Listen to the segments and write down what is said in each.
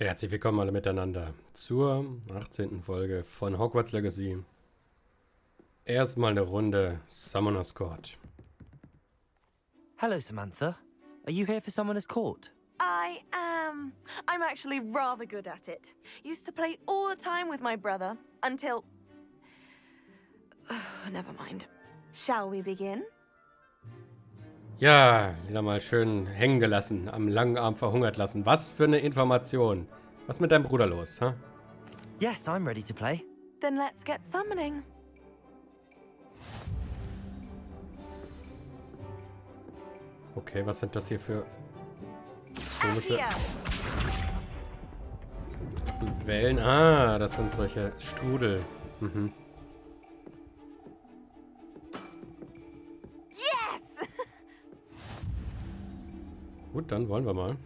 Herzlich willkommen alle miteinander zur 18. Folge von Hogwarts Legacy. Erstmal eine Runde Summoner's Court. Hello, Samantha. Are you here for Summoner's Court? I am. I'm actually rather good at it. Used to play all the time with my brother until... Never mind. Shall we begin? Ja, wieder mal schön hängen gelassen, am langen Arm verhungert lassen. Was für eine Information. Was ist mit deinem Bruder los, hä? Yes, I'm ready to play. Then let's get summoning. Okay, was sind das hier für komische Accio! Wellen? Ah, das sind solche Strudel. Mhm. Yes! Gut, dann wollen wir mal.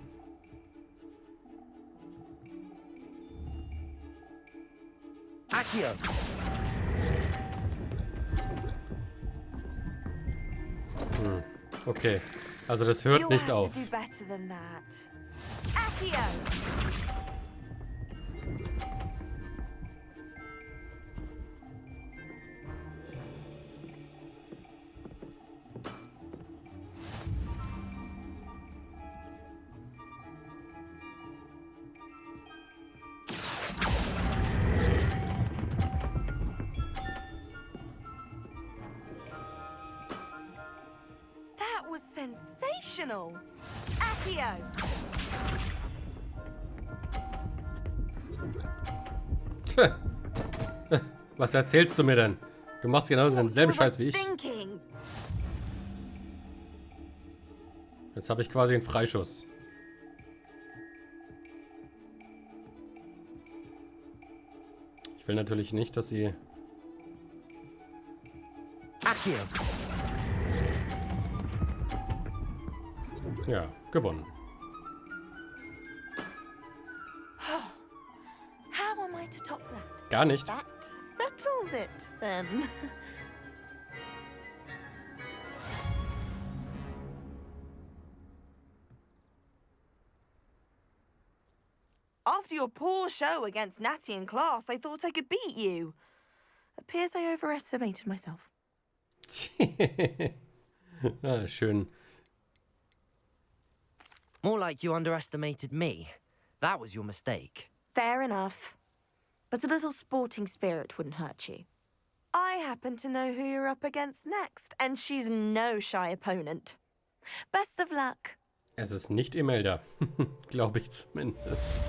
Accio! Okay, also das hört You'll nicht have auf. to do better than that. Accio! That was sensational. Accio! Tja. Was erzählst du mir denn? Du machst genau denselben Scheiß wie ich. Thinking. Jetzt habe ich quasi einen Freischuss. Ich will natürlich nicht, dass sie... Accio! Ja, gewonnen. How am I to top that? Gar nicht. That settles it, then. After your poor show against Natty in class, I thought I could beat you. Appears I overestimated myself. Ah, schön. More like you underestimated me. That was your mistake. Fair enough. But a little sporting spirit wouldn't hurt you. I happen to know who you're up against next, and she's no shy opponent. Best of luck. Es ist nicht Imelda. Glaube ich zumindest.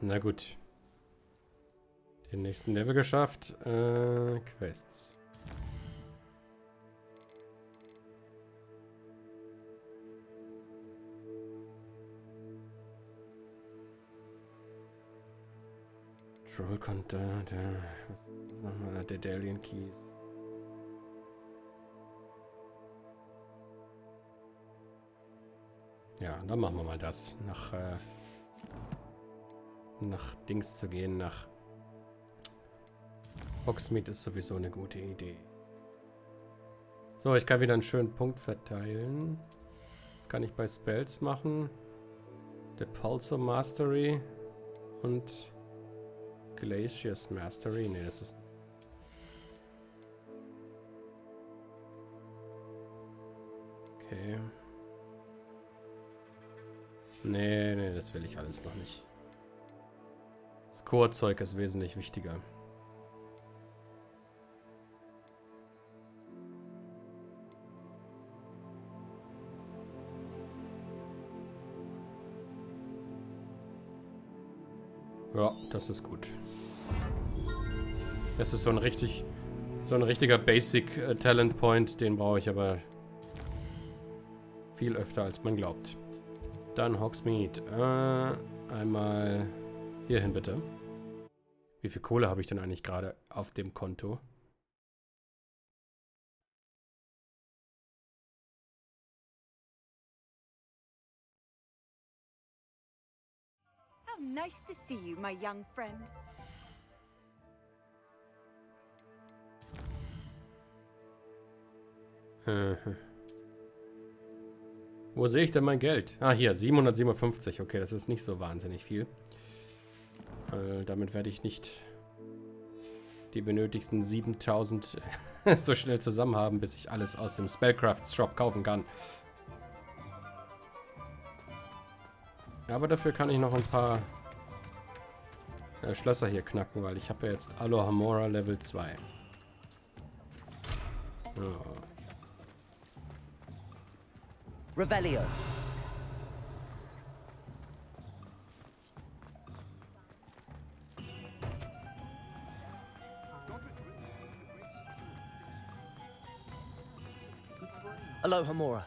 Na gut. Den nächsten Level geschafft. Quests. Trollkonter, was nochmal? Der Dalian Keys. Ja, dann machen wir mal das. Nach Dings zu gehen, nach Hogsmeade ist sowieso eine gute Idee. So, ich kann wieder einen schönen Punkt verteilen. Das kann ich bei Spells machen. The Pulsar Mastery und Glacier's Mastery. Ne, das ist... Okay. Nee, das will ich alles noch nicht. Das Core-Zeug ist wesentlich wichtiger. Ja, das ist gut. Das ist so ein richtiger Basic Talent Point, den brauche ich aber viel öfter als man glaubt. Dann Hogsmeade. Einmal hierhin bitte. Wie viel Kohle habe ich denn eigentlich gerade auf dem Konto? How nice to see you, my young friend. Wo sehe ich denn mein Geld? Ah, hier, 757. Okay, das ist nicht so wahnsinnig viel. Damit werde ich nicht die benötigten 7000 so schnell zusammen haben, bis ich alles aus dem Spellcrafts Shop kaufen kann. Aber dafür kann ich noch ein paar Schlösser hier knacken, weil ich habe ja jetzt Alohomora Level 2. Oh. Revelio. Alohomora.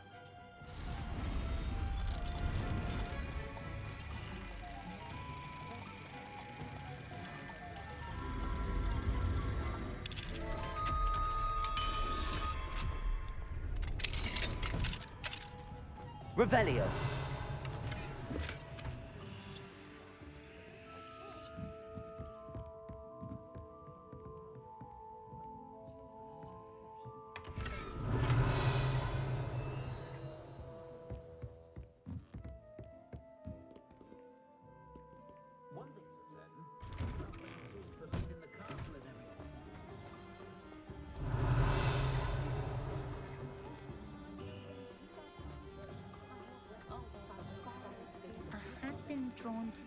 Revelio.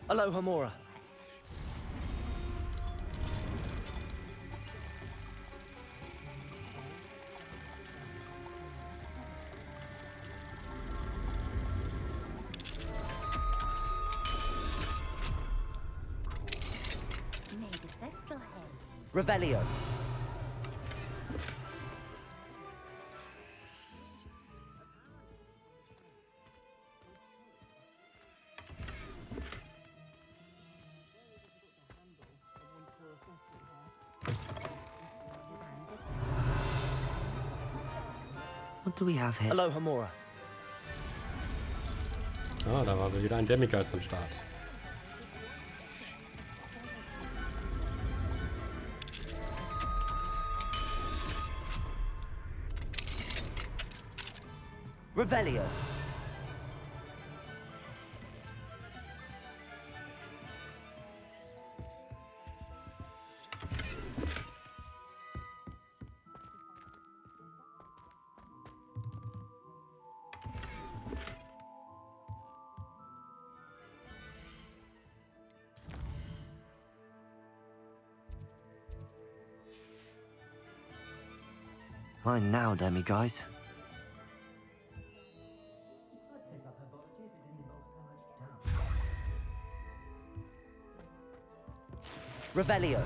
Alohomora. Revelio. What do we have here? Alohomora. Ah, da war wieder ein Demigeist am Start. Revelio. Fine now, demi-guys. Revelio.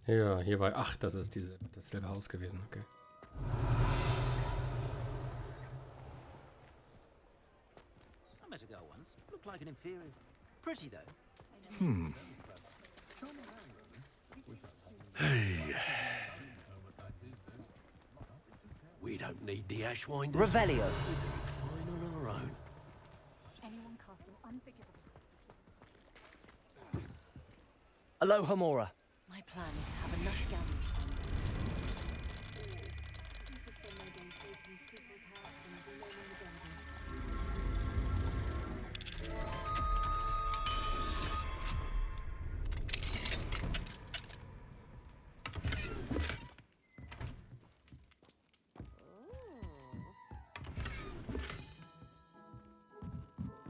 Ja, hier war... Ach, das ist dasselbe Haus gewesen, okay. I met a girl once. Looked like an inferior. Pretty though. Hey. We don't need the Ashwinder. Revelio. We're doing fine on our own. Anyone casting unforgivable. Alohomora. My plan is to have enough gamblers.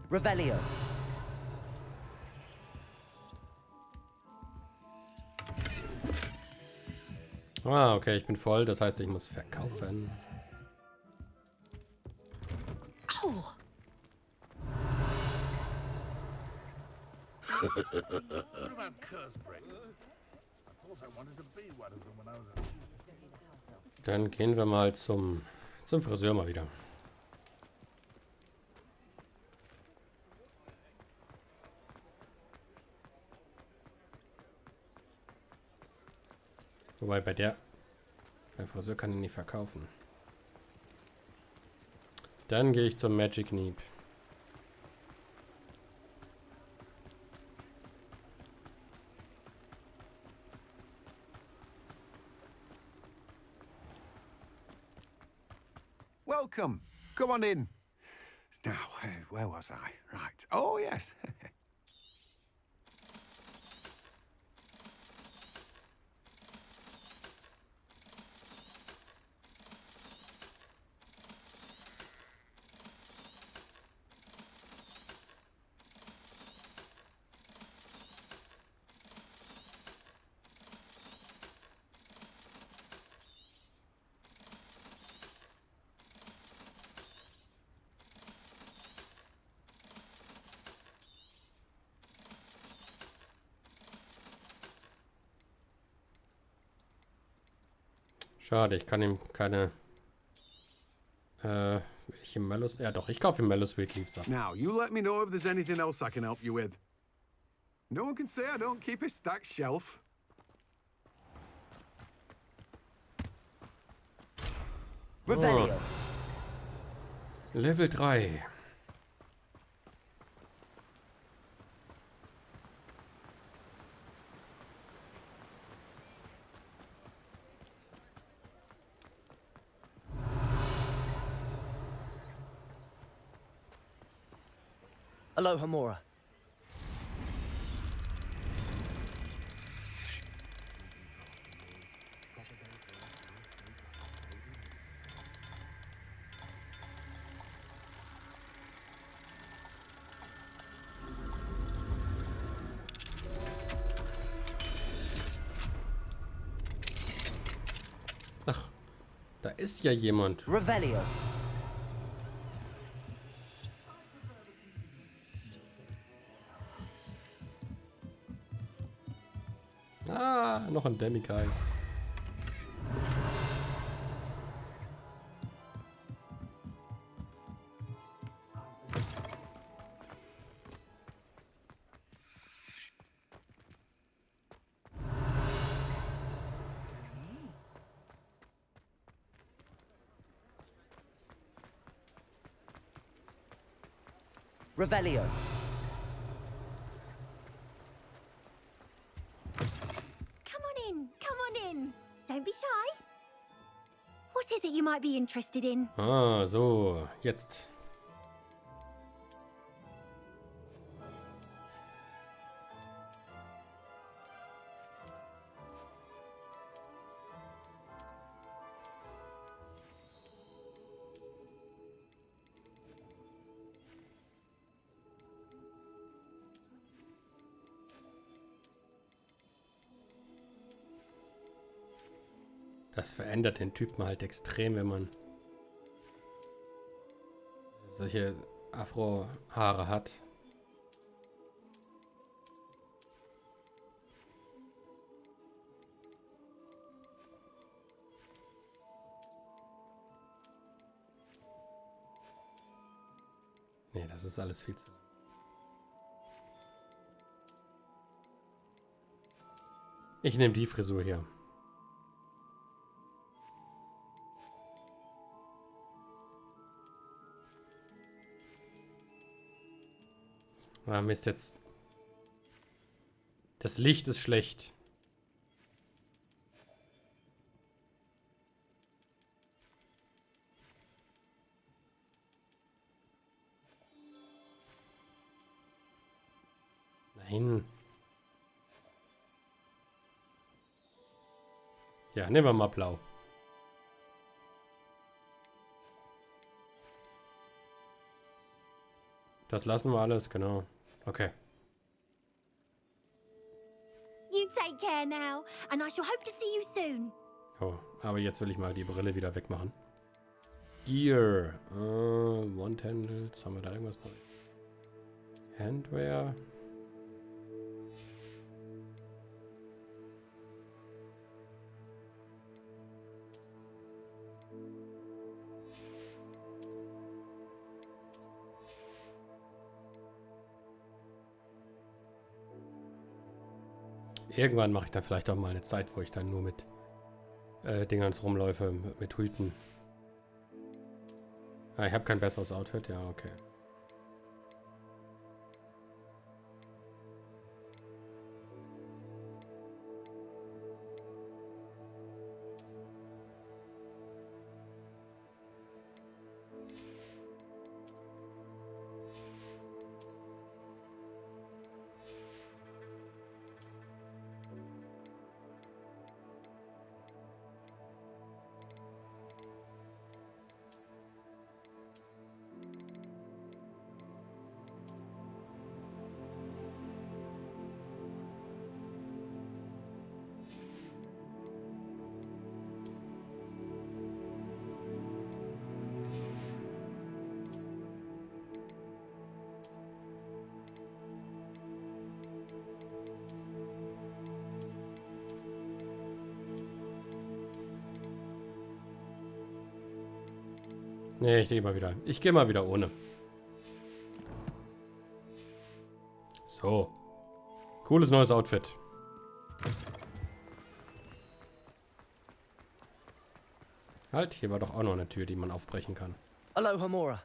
Revelio. Ah, okay, ich bin voll. Das heißt, ich muss verkaufen. Au! Dann gehen wir mal zum Friseur mal wieder. Wobei beim Friseur kann ich nicht verkaufen. Dann gehe ich zum Magic Neep. Welcome. Come on in. Now, where was I? Right. Oh, yes. Schade, ich kann ihm keine... welche Mallows... Ja doch, ich kaufe ihm Mallows Wheat Leaves ab. Now, you let me know if there's anything else I can help you with. No one can say I don't keep a stacked shelf. Revelio. Level 3. Aloha Mora. Ach, da ist ja jemand. Revelio. Ah, noch ein Demiguise. Revelio. Come on in, come on in. Don't be shy. What is it you might be interested in? Ah, so, jetzt. Das verändert den Typen halt extrem, wenn man solche Afro-Haare hat. Nee, das ist alles viel zu... Ich nehme die Frisur hier. Ah, Mist, jetzt... Das Licht ist schlecht. Nein. Ja, nehmen wir mal blau. Das lassen wir alles, genau. Okay. You take care now, and I shall hope to see you soon. Oh, aber jetzt will ich mal die Brille wieder wegmachen. Gear. One-Handles. Haben wir da irgendwas noch? Handwear. Irgendwann mache ich dann vielleicht auch mal eine Zeit, wo ich dann nur mit Dingern rumläufe, mit Hüten. Ah, ich habe kein besseres Outfit. Ja, okay. Nee, ich gehe mal wieder. Ich gehe mal wieder ohne. So. Cooles neues Outfit. Halt, hier war doch auch noch eine Tür, die man aufbrechen kann. Aloha, Mora.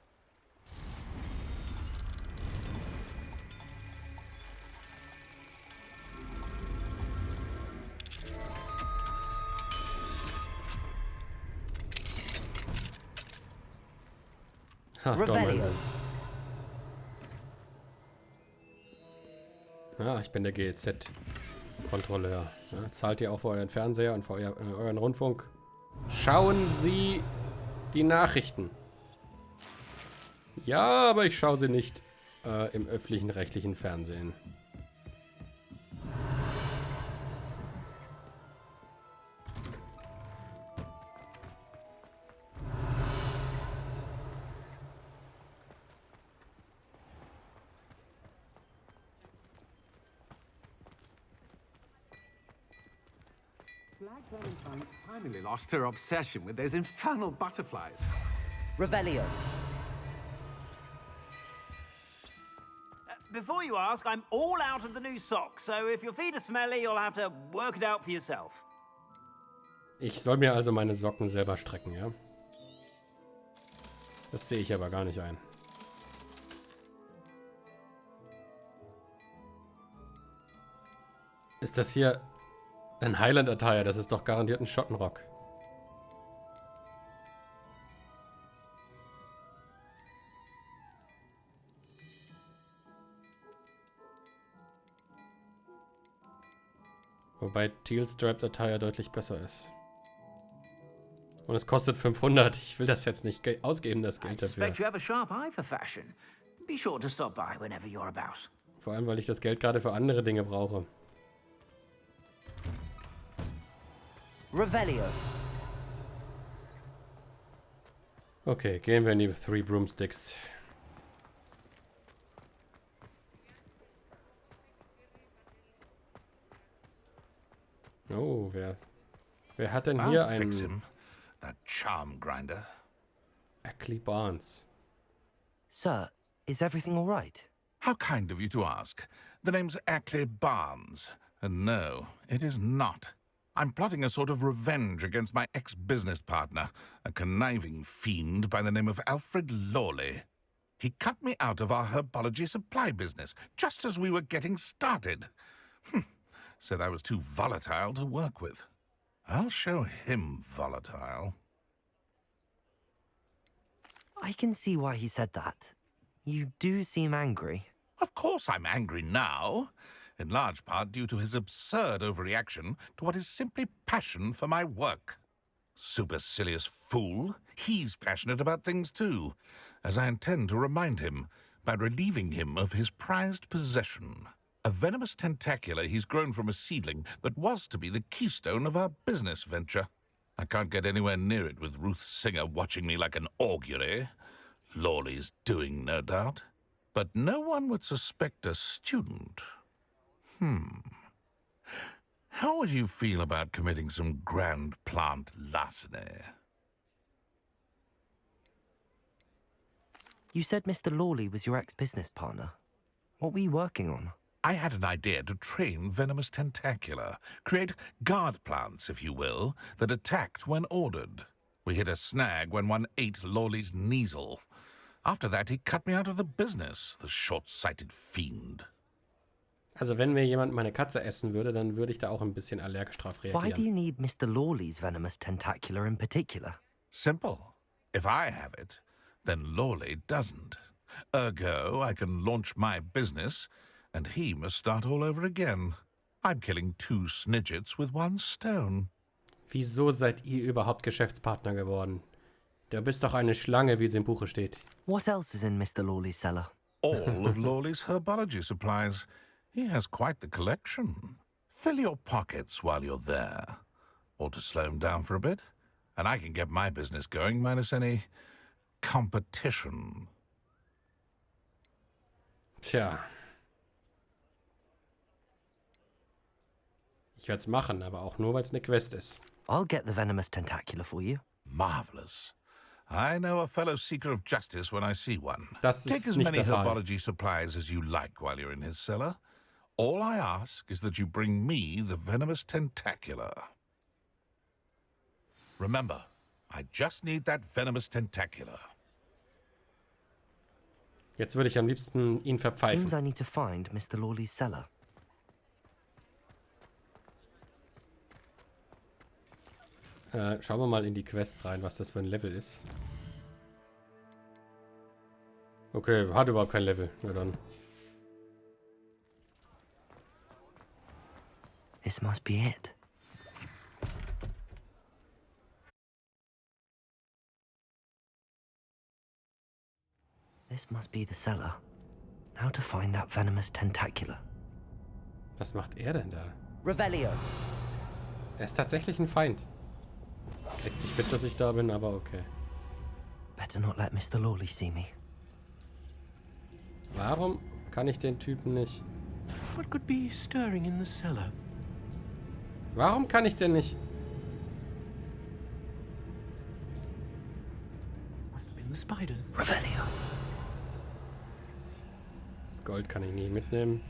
Ha, Revelio. Ja, ich bin der GEZ-Kontrolleur. Ja, zahlt ihr auch für euren Fernseher und für euren Rundfunk? Schauen Sie die Nachrichten. Ja, aber ich schaue sie nicht im öffentlichen rechtlichen Fernsehen. Black Valentine's finally lost her obsession with those infernal butterflies. Revelio. Before you ask, I'm all out of the new socks, so if your feet are smelly, you'll have to work it out for yourself. Ich soll mir also meine Socken selber strecken, ja? Das sehe ich aber gar nicht ein. Ist das hier ein Highland-Attire? Das ist doch garantiert ein Schottenrock. Wobei Teal Strapped Attire deutlich besser ist. Und es kostet 500. Ich will das jetzt nicht ausgeben, das I Geld dafür. suspect you have a sharp eye for fashion. Be sure to stop by whenever you're about. Vor allem, weil ich das Geld gerade für andere Dinge brauche. Revelio. Okay, gehen wir in die Three Broomsticks. Oh, wer hat denn hier I'll fix einen him, that charm grinder. Ackley Barnes? Sir, is everything all right? How kind of you to ask. The name's Ackley Barnes. And no, it is not. I'm plotting a sort of revenge against my ex-business partner, a conniving fiend by the name of Alfred Lawley. He cut me out of our herbology supply business, just as we were getting started. Said I was too volatile to work with. I'll show him volatile. I can see why he said that. You do seem angry. Of course I'm angry now, in large part due to his absurd overreaction to what is simply passion for my work. Supercilious fool, he's passionate about things too, as I intend to remind him by relieving him of his prized possession. A venomous tentacula he's grown from a seedling that was to be the keystone of our business venture. I can't get anywhere near it with Ruth Singer watching me like an augury. Lawley's doing, no doubt. But no one would suspect a student. How would you feel about committing some grand plant larceny? You said Mr. Lawley was your ex-business partner. What were you working on? I had an idea to train venomous tentacula, create guard plants, if you will, that attacked when ordered. We hit a snag when one ate Lawley's Kneasel. After that, he cut me out of the business, the short-sighted fiend. Also wenn mir jemand meine Katze essen würde, dann würde ich da auch ein bisschen allergisch drauf Why do reagieren. you need Mr. Lawley's venomous tentacula in particular? Simple. If I have it, then Lawley doesn't. Ergo, I can launch my business, and he must start all over again. I'm killing 2 snidgets with 1 stone. Wieso seid ihr überhaupt Geschäftspartner geworden? Du bist doch eine Schlange, wie es im Buche steht. What else is in Mr. Lawley's cellar? All of Lawley's herbology supplies. He has quite the collection. Fill your pockets while you're there. Or to slow him down for a bit, and I can get my business going minus any competition. Tja. Ich werde es machen, aber auch nur, weil es eine Quest ist. I'll get the venomous tentacula for you. Marvelous. I know a fellow seeker of justice when I see one. Das Take ist as nicht many der Fall. herbology supplies as you like while you're in his cellar. All I ask is that you bring me the venomous tentacula. Remember, I just need that venomous tentacula. Jetzt würde ich am liebsten ihn Seems verpfeifen. I need to find Mr. Lawley's cellar. Schauen wir mal in die Quests rein, was das für ein Level ist. Okay, hat überhaupt kein Level. Na dann. This must be it. This must be the cellar. Now to find that venomous tentacula. Was macht er denn da? Revelio. Er ist tatsächlich ein Feind. Kriegt nicht mit, dass ich da bin, aber okay. Better not let Mr. Lawley see me. Warum kann ich den Typen nicht... What could be stirring in the cellar? Warum kann ich den nicht... Might have been the spider. Revelio. Das Gold kann ich nie mitnehmen.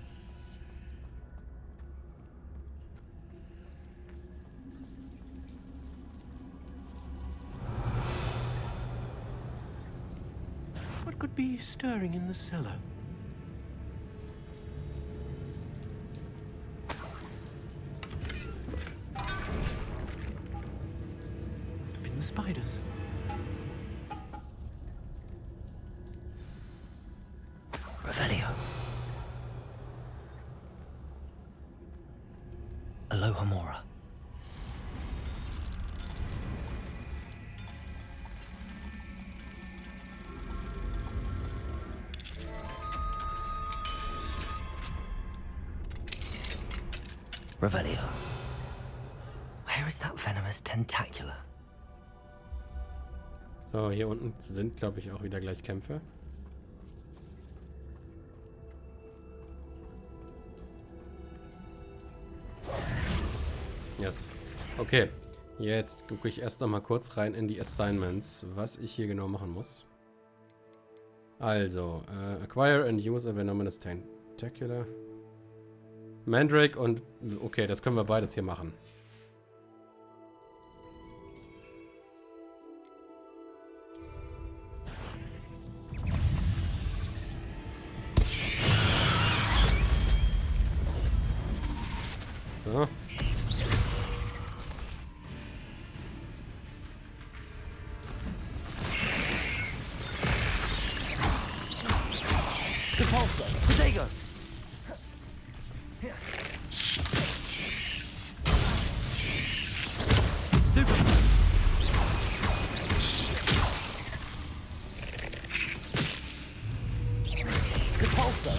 What could be stirring in the cellar? Might have been the spiders. Revelio. Aloha Mora. Revelio. Where is that venomous tentacula? So, hier unten sind, glaube ich, auch wieder gleich Kämpfe. Yes. Okay. Jetzt gucke ich erst noch mal kurz rein in die Assignments, was ich hier genau machen muss. Also, acquire and use a venomous tentacula. Mandrake und... Okay, das können wir beides hier machen. So. Repulsor. Protego. Stupid. Repulsor.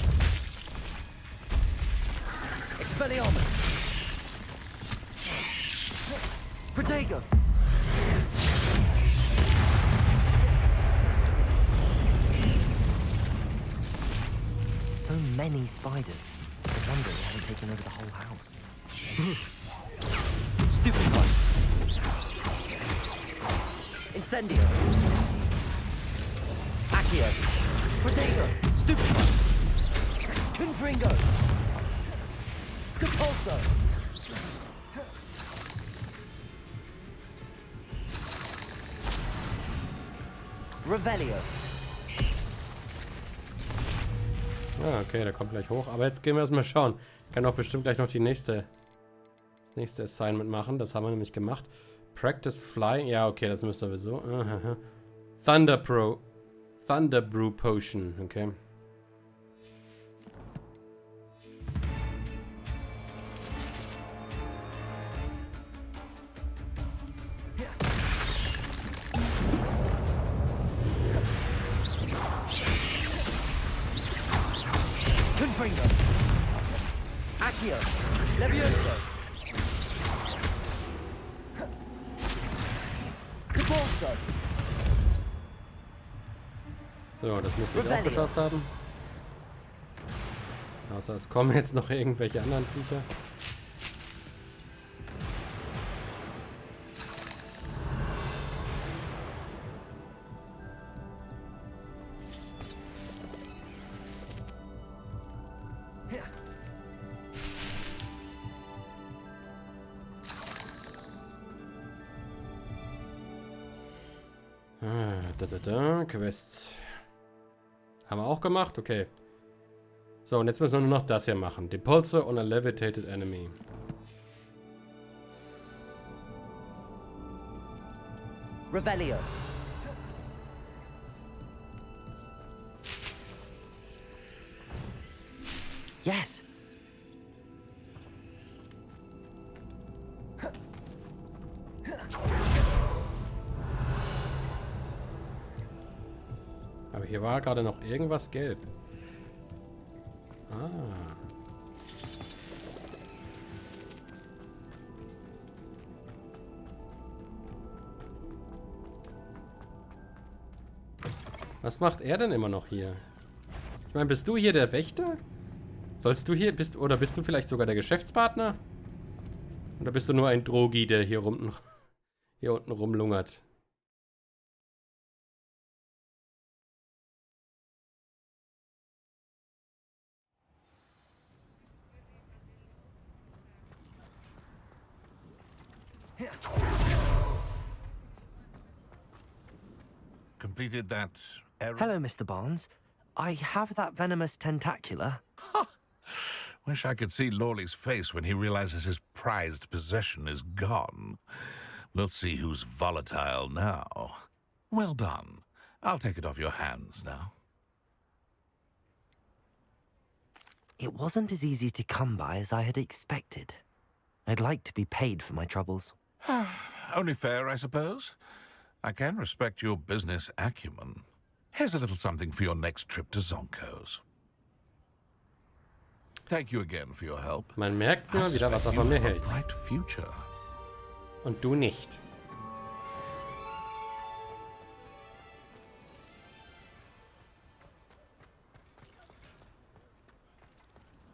Expelliarmus. Protego. So many spiders. I wonder they haven't taken over the whole house. Stupid one. Incendio. Accio. Protego. Stupid one. Confringo. Compulso. Revelio. Ah, okay, der kommt gleich hoch. Aber jetzt gehen wir erstmal schauen. Ich kann auch bestimmt gleich noch das nächste Assignment machen. Das haben wir nämlich gemacht. Practice Flying. Ja, okay, das müssen wir sowieso. Thunder Brew Potion. Okay. Confringo. Accio. Levioso. Debolso. So, das müssen wir auch geschafft haben. Außer es kommen jetzt noch irgendwelche anderen Viecher. Quests. Haben wir auch gemacht? Okay. So, und jetzt müssen wir nur noch das hier machen. Depulse on a levitated enemy. Revelio. Yes. Aber hier war gerade noch irgendwas gelb. Ah. Was macht er denn immer noch hier? Ich meine, bist du hier der Wächter? Sollst du hier, bist du vielleicht sogar der Geschäftspartner? Oder bist du nur ein Drogi, der hier unten rumlungert? Completed that errand? Hello, Mr. Barnes. I have that venomous tentacular. Wish I could see Lawley's face when he realizes his prized possession is gone. We'll see who's volatile now. Well done. I'll take it off your hands now. It wasn't as easy to come by as I had expected. I'd like to be paid for my troubles. Only fair, I suppose. I can respect your business acumen. Here's a little something for your next trip to Zonko's. Thank you again for your help. Man merkt immer wieder, was er von mir hält. Bright future. Und du nicht.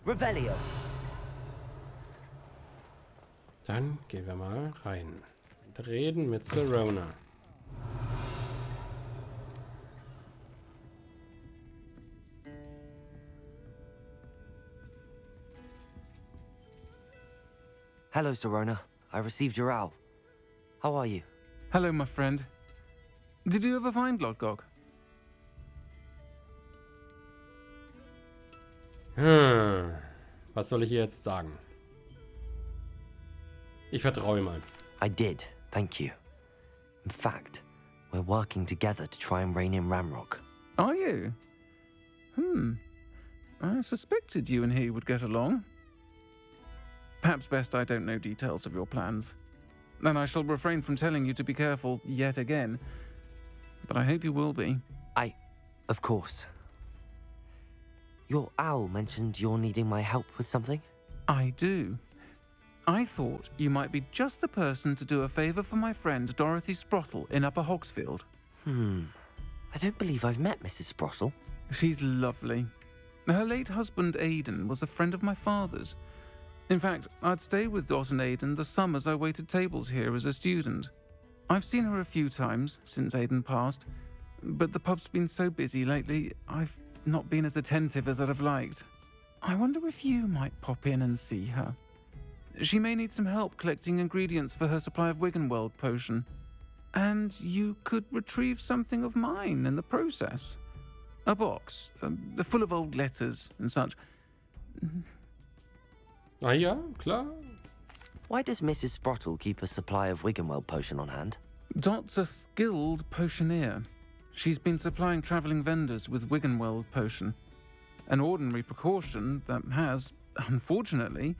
Revelio. Dann gehen wir mal rein und reden mit Sirona. Hello, Sirona. I received your owl. How are you? Hello, my friend. Did you ever find Lodgok? Was soll ich hier jetzt sagen? Ich vertraue ihm. I did, thank you. In fact, we're working together to try and rein in Ramrock. Are you? I suspected you and he would get along. Perhaps best I don't know details of your plans. And I shall refrain from telling you to be careful yet again. But I hope you will be. Of course. Your owl mentioned you're needing my help with something? I do. I thought you might be just the person to do a favour for my friend Dorothy Sprottle in Upper Hogsfield. I don't believe I've met Mrs. Sprottle. She's lovely. Her late husband Aidan was a friend of my father's. In fact, I'd stay with Dot and Aidan the summers I waited tables here as a student. I've seen her a few times since Aidan passed, but the pub's been so busy lately, I've not been as attentive as I'd have liked. I wonder if you might pop in and see her. She may need some help collecting ingredients for her supply of Wiggenweld potion. And you could retrieve something of mine in the process. A box, full of old letters and such. Ah ja, klar. Why does Mrs. Sprottle keep a supply of Wiggenweld potion on hand? Dot's a skilled potioneer. She's been supplying travelling vendors with Wiggenweld potion. An ordinary precaution that has, unfortunately,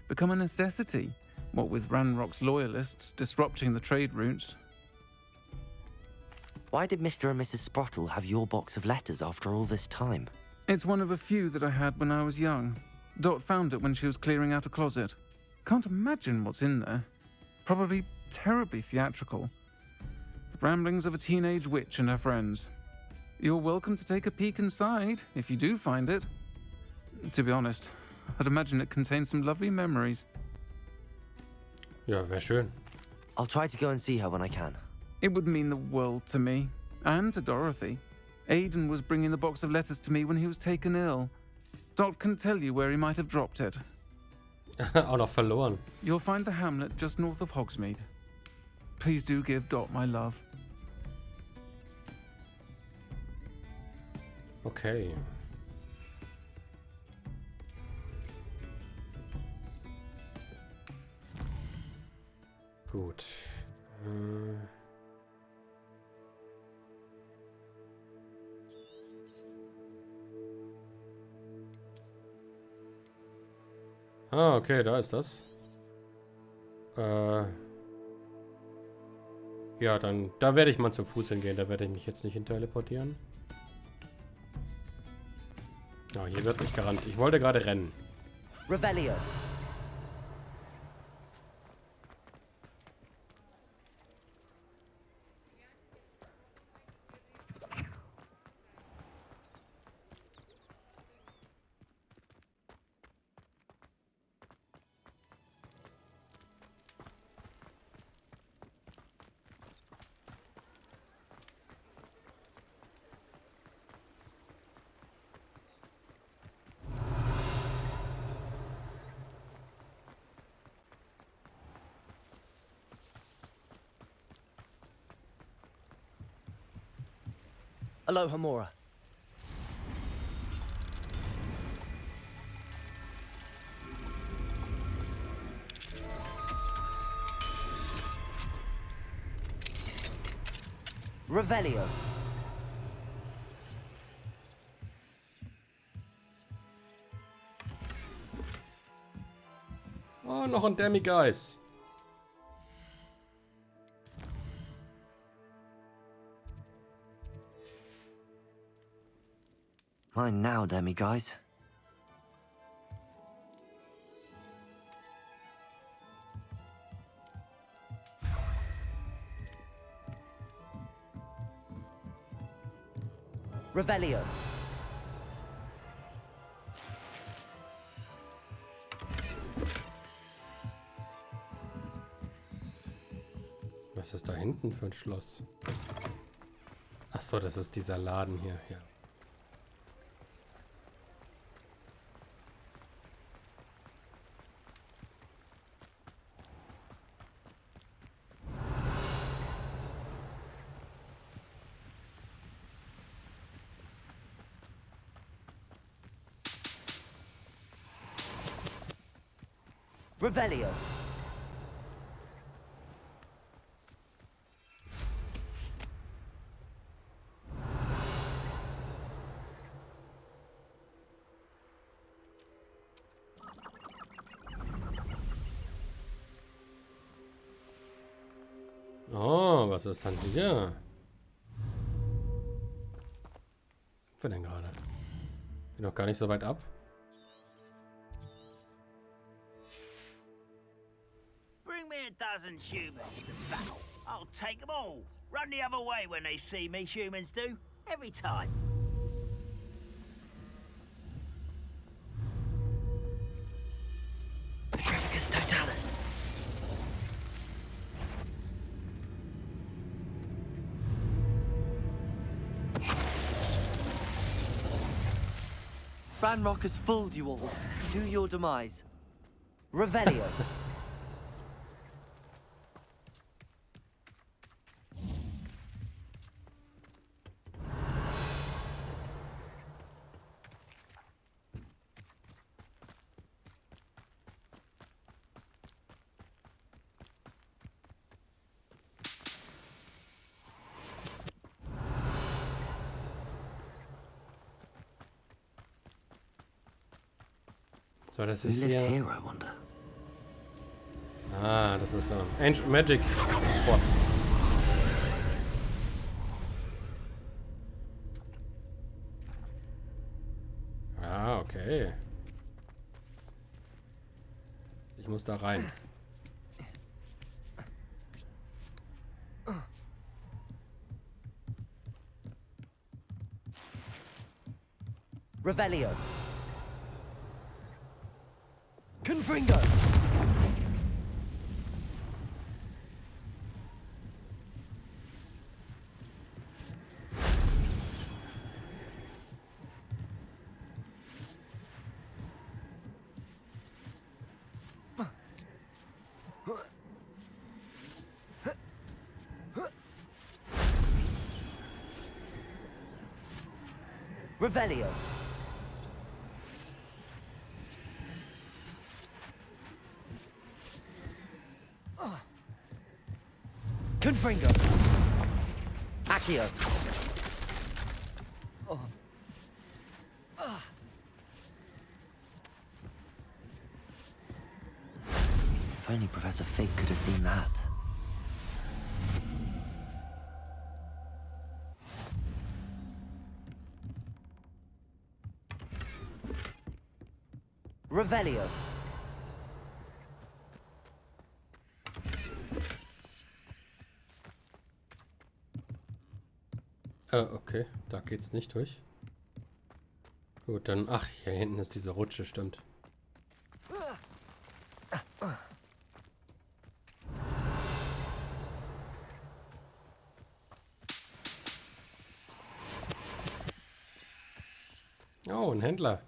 become a necessity, what with Ranrock's loyalists disrupting the trade routes. Why did Mr. and Mrs. Sprottle have your box of letters after all this time? It's one of a few that I had when I was young. Dot found it when she was clearing out a closet. Can't imagine what's in there. Probably terribly theatrical. The ramblings of a teenage witch and her friends. You're welcome to take a peek inside, if you do find it. To be honest, I'd imagine it contains some lovely memories. Ja, wäre schön. I'll try to go and see her when I can. It would mean the world to me, and to Dorothy. Aidan was bringing the box of letters to me when he was taken ill. Dot can tell you where he might have dropped it. Auch noch verloren. You'll find the hamlet just north of Hogsmeade. Please do give Dot my love. Okay. Gut. Ah, okay, da ist das. Ja, dann, da werde ich mal zu Fuß hingehen. Da werde ich mich jetzt nicht hin teleportieren. Ah, hier wird nicht gerannt. Ich wollte gerade rennen. Revelio. Aloha Mora. Revelio. Oh, noch ein Demi-Guys. Mine now, demi-guys. Revelio. Was ist da hinten für ein Schloss? Ach so, das ist dieser Laden hier. Ja. Revelio. Oh, was ist dann hier? Was für denn gerade? Bin noch gar nicht so weit ab. Bring me a dozen humans to battle. I'll take them all. Run the other way when they see me, humans do. Every time. Petrificus totalis. Ranrock has fooled you all. To your demise. Revelio. So, das Who ist lived hier... here, I wonder? Ah, das ist so Ancient Magic Spot. Ah, okay. Ich muss da rein. Revelio. Confringo. Revelio. Confringo. Accio. If only Professor Fig could have seen that. Revelio. Okay. Da geht's nicht durch. Gut, dann... Ach, hier hinten ist diese Rutsche, stimmt. Oh, ein Händler.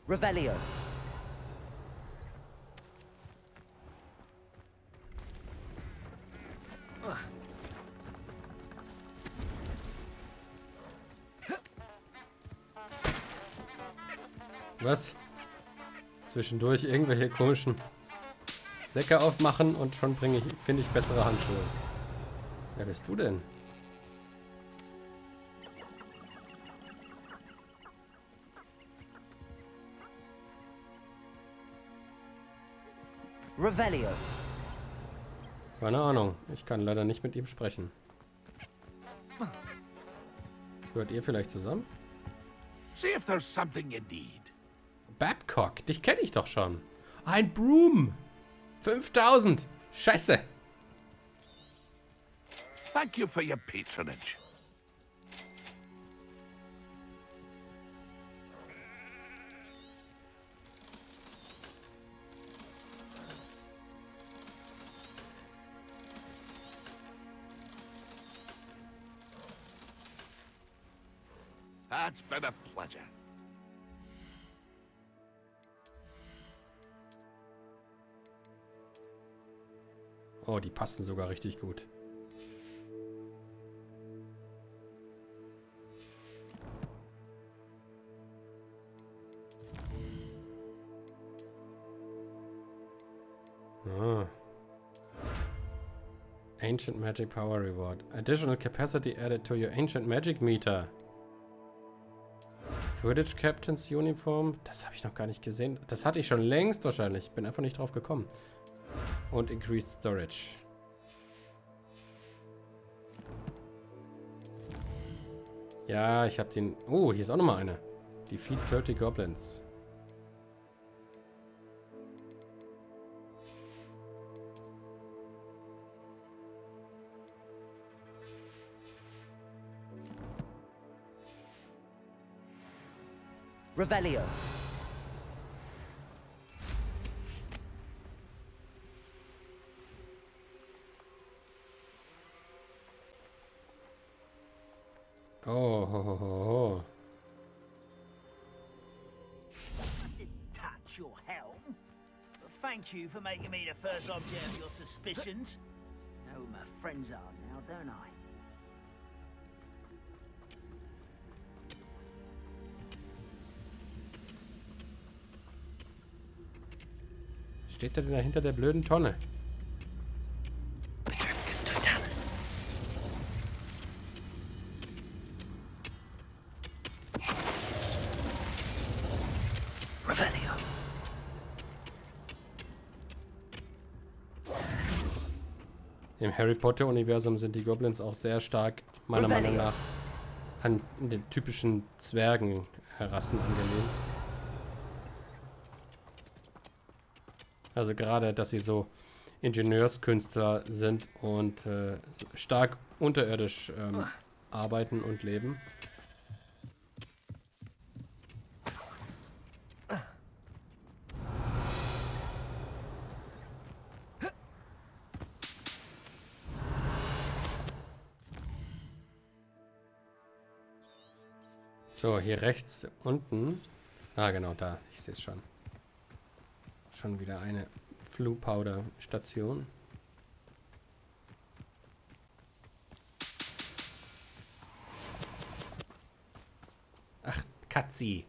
Revelio. Was? Zwischendurch irgendwelche komischen Säcke aufmachen und schon finde ich bessere Handschuhe. Wer bist du denn? Revelio. Keine Ahnung. Ich kann leider nicht mit ihm sprechen. Gehört ihr vielleicht zusammen? See if there's something you need. Babcock, dich kenne ich doch schon. Ein Broom. 5000. Scheiße. Thank you for your patronage. It's been a pleasure. Oh, die passen sogar richtig gut. Ah. Ancient Magic Power Reward. Additional capacity added to your Ancient Magic Meter. Quidditch Captain's Uniform. Das habe ich noch gar nicht gesehen. Das hatte ich schon längst wahrscheinlich. Bin einfach nicht drauf gekommen. Und Increased Storage. Ja, ich habe den... Oh, hier ist auch nochmal eine. Defeat 30 Goblins. Revelio. Oh, ho, ho, ho, ho. I didn't touch your helm. But thank you for making me the first object of your suspicions. Know who my friends are now, don't I? Steht der denn da hinter der blöden Tonne? Im Harry Potter-Universum sind die Goblins auch sehr stark, meiner Meinung nach, an den typischen Zwergenrassen angelehnt. Also gerade, dass sie so Ingenieurskünstler sind und stark unterirdisch arbeiten und leben. So, hier rechts unten. Ah, genau, da. Ich sehe es schon. Schon wieder eine Flugpowder-Station. Ach, Katzi.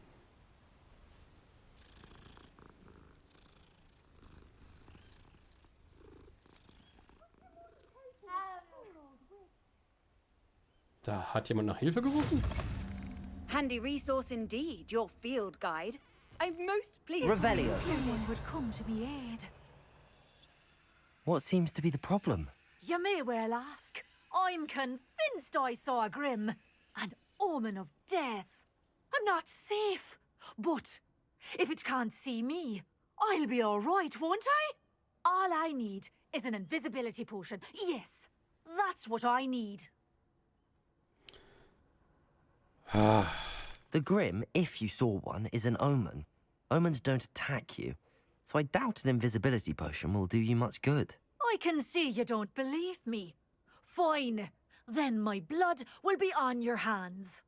Da hat jemand nach Hilfe gerufen? Handy resource indeed, your field guide. I'm most pleased Revelio. someone would come to me aid. What seems to be the problem? You may well ask. I'm convinced I saw a grim, an omen of death. I'm not safe, but if it can't see me, I'll be all right, won't I? All I need is an invisibility potion. Yes, that's what I need. The Grim, if you saw one, is an omen. Omens don't attack you, so I doubt an invisibility potion will do you much good. I can see you don't believe me. Fine. Then my blood will be on your hands.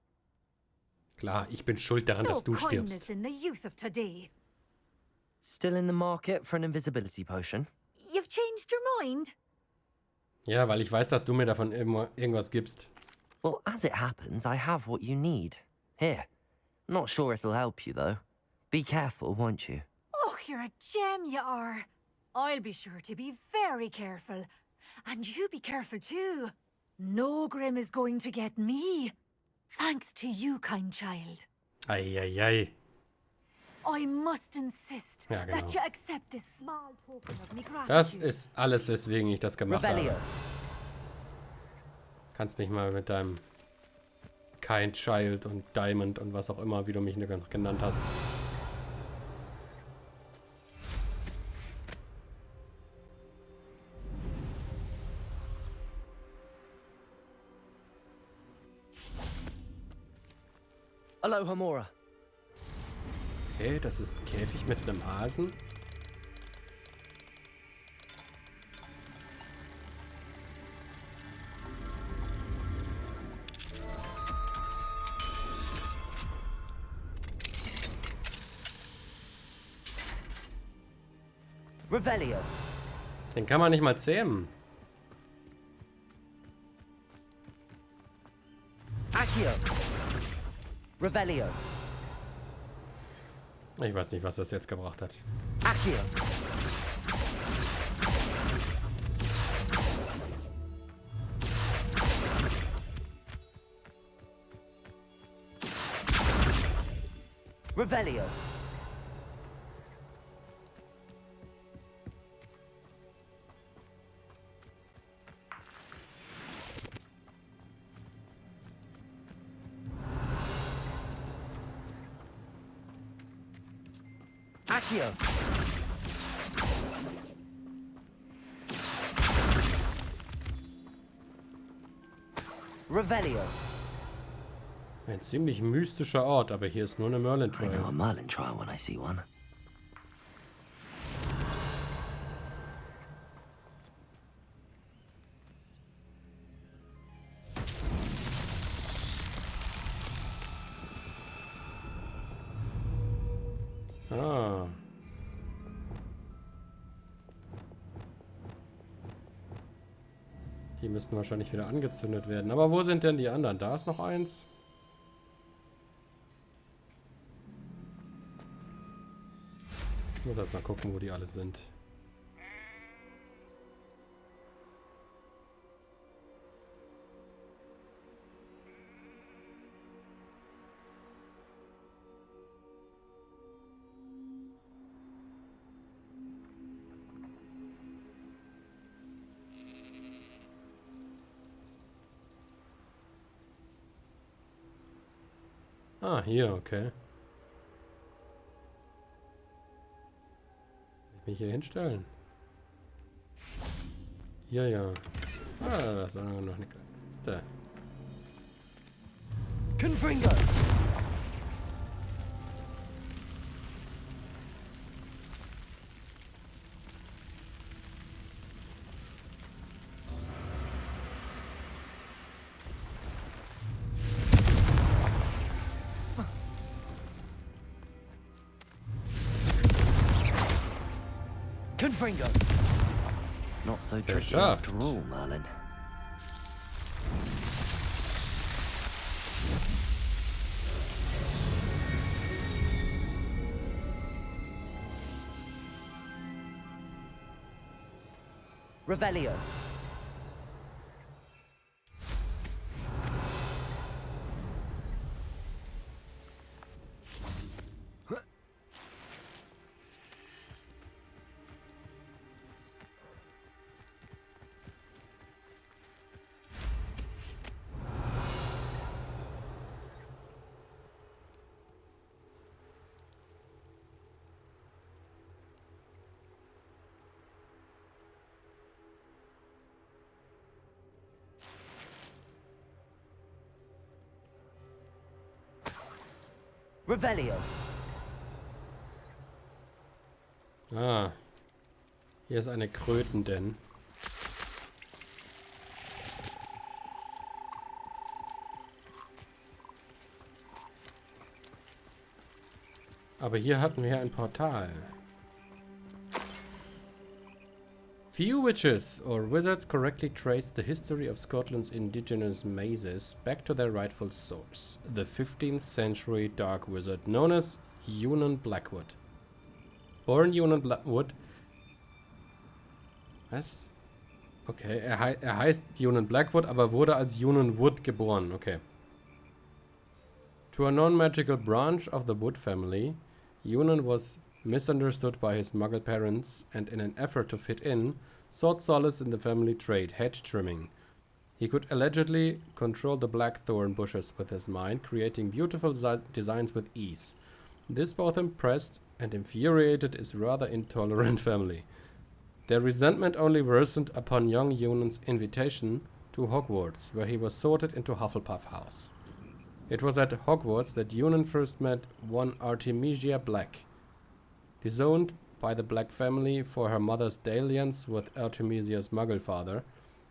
Klar, ich bin schuld daran, dass du kindness stirbst. in the youth of today. Still in the market for an invisibility potion? You've changed your mind? Ja, weil ich weiß, dass du mir davon irgendwas gibst. Well, as it happens, I have what you need. Here. Not sure it'll help you, though. Be careful, won't you? Oh, you're a gem, you are. I'll be sure to be very careful. And you be careful too. No Grim is going to get me. Thanks to you, kind child. Eieiei. I must insist Ja, genau. that you accept this small token of me gratitude. Das ist alles, weswegen ich das gemacht Revelio. habe. Kannst mich mal mit deinem Kind Child und Diamond und was auch immer, wie du mich noch genannt hast. Aloha, Mora. Okay, das ist ein Käfig mit einem Hasen. Revelio. Den kann man nicht mal zähmen. Accio. Revelio. Ich weiß nicht, was das jetzt gebracht hat. Accio. Revelio. Accio. Revelio. Ein ziemlich mystischer Ort, aber hier ist nur eine Merlin I know a Trail. Merlin trial when I see one. Ah. Die müssten wahrscheinlich wieder angezündet werden. Aber wo sind denn die anderen? Da ist noch eins. Ich muss erst mal gucken, wo die alle sind. Ah, hier, okay. Kann ich mich hier hinstellen? Hier, ja. Ah, da ist auch noch eine Kiste. Confringo! Confringo! Not so tricky after all, Merlin. Revelio. Revelio. Ah. Hier ist eine Kröten-Den. Aber hier hatten wir ein Portal. Few witches or wizards correctly trace the history of Scotland's indigenous mazes back to their rightful source, the 15th century dark wizard known as Eunan Blackwood. Born Eunan Blackwood. Was? Okay, er heißt Eunan Blackwood, aber wurde als Eunan Wood geboren. Okay. To a non-magical branch of the Wood family, Eunan was misunderstood by his Muggle parents and in an effort to fit in, sought solace in the family trade, hedge trimming. He could allegedly control the blackthorn bushes with his mind, creating beautiful designs with ease. This both impressed and infuriated his rather intolerant family. Their resentment only worsened upon young Eunan's invitation to Hogwarts, where he was sorted into Hufflepuff House. It was at Hogwarts that Eunan first met one Artemisia Black. Disowned by the Black family for her mother's dalliance with Artemisia's Muggle father,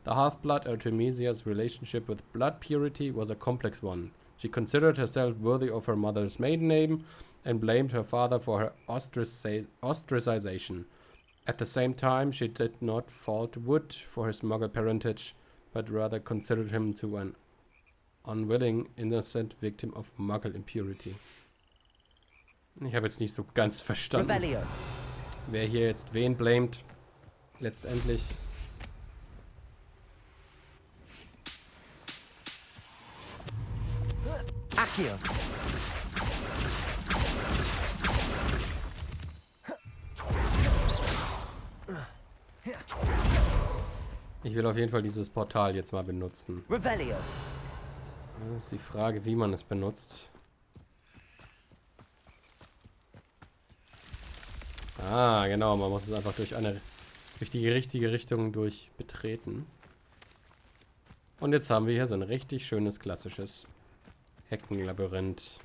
the half-blood Artemisia's relationship with blood purity was a complex one. She considered herself worthy of her mother's maiden name and blamed her father for her ostracization. At the same time, she did not fault Wood for his Muggle parentage, but rather considered him to an unwilling, innocent victim of Muggle impurity. Ich habe jetzt nicht so ganz verstanden, Revelio. wer hier jetzt wen blamet. Letztendlich. Accio. Ich will auf jeden Fall dieses Portal jetzt mal benutzen. Revelio. Das ist die Frage, wie man es benutzt. Ah, genau, man muss es einfach durch die richtige Richtung durch betreten. Und jetzt haben wir hier so ein richtig schönes, klassisches Heckenlabyrinth.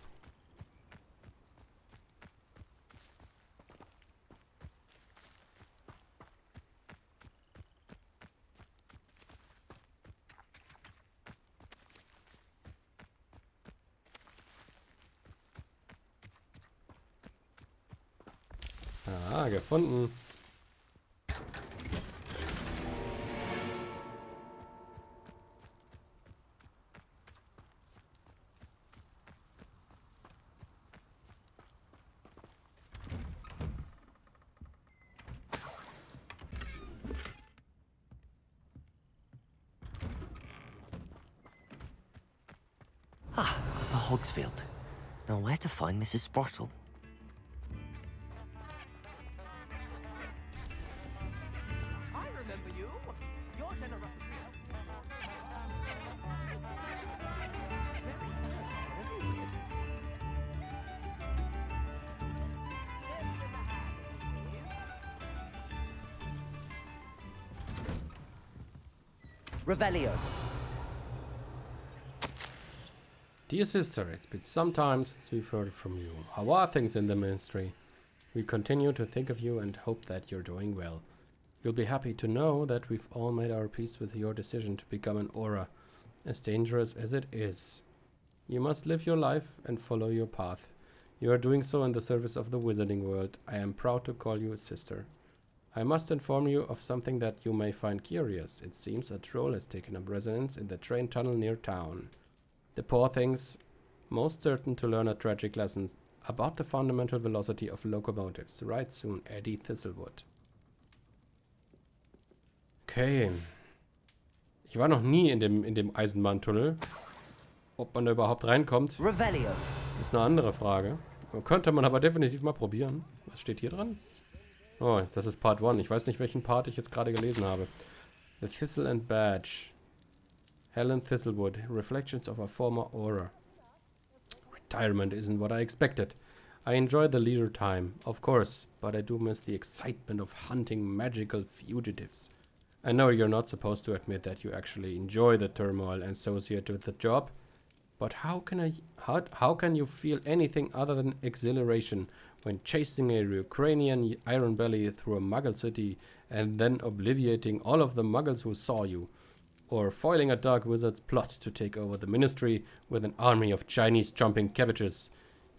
Ah, gefunden. Ah, the Hogsfield. Now where to find Mrs. Sprottle? I remember you. Your generosity. Very Revelio. Dear sister, it's been some time since we've heard from you. How are things in the ministry? We continue to think of you and hope that you're doing well. You'll be happy to know that we've all made our peace with your decision to become an aura, as dangerous as it is. You must live your life and follow your path. You are doing so in the service of the wizarding world. I am proud to call you a sister. I must inform you of something that you may find curious. It seems a troll has taken up residence in the train tunnel near town. The poor thing's most certain to learn a tragic lesson about the fundamental velocity of locomotives. Right soon, Eddie Thistlewood. Okay. Ich war noch nie in dem Eisenbahntunnel. Ob man da überhaupt reinkommt, Revelio. ist eine andere Frage. Könnte man aber definitiv mal probieren. Was steht hier dran? Oh, das ist Part 1. Ich weiß nicht, welchen Part ich jetzt gerade gelesen habe. The Thistle and Badge. Helen Thistlewood. Reflections of a former aura. Retirement isn't what I expected. I enjoy the leisure time, of course, but I do miss the excitement of hunting magical fugitives. I know you're not supposed to admit that you actually enjoy the turmoil associated with the job, but how can you feel anything other than exhilaration when chasing a Ukrainian iron belly through a Muggle city and then obliviating all of the Muggles who saw you? Or foiling a dark wizard's plot to take over the ministry with an army of Chinese jumping cabbages,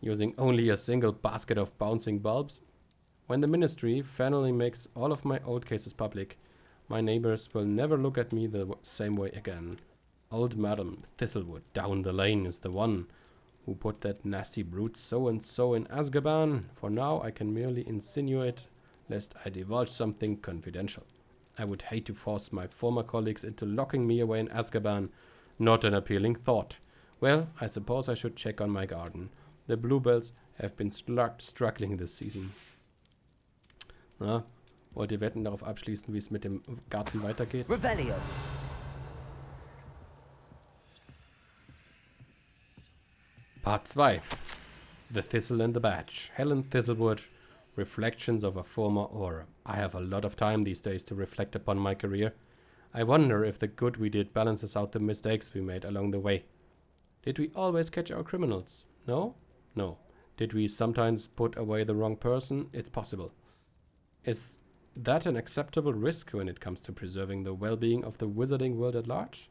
using only a single basket of bouncing bulbs? When the ministry finally makes all of my old cases public, my neighbors will never look at me the same way again. Old Madam Thistlewood down the lane is the one who put that nasty brute so-and-so in Azkaban. For now, I can merely insinuate, lest I divulge something confidential. I would hate to force my former colleagues into locking me away in Azkaban. Not an appealing thought. Well, I suppose I should check on my garden. The bluebells have been struggling this season. Na, wollt ihr Wetten darauf abschließen, wie es mit dem Garten weitergeht? Revelio. Part 2. The Thistle and the Badge. Helen Thistlewood. Reflections of a former aura. I have a lot of time these days to reflect upon my career. I wonder if the good we did balances out the mistakes we made along the way. Did we always catch our criminals? No? No. Did we sometimes put away the wrong person? It's possible. Is that an acceptable risk when it comes to preserving the well-being of the wizarding world at large?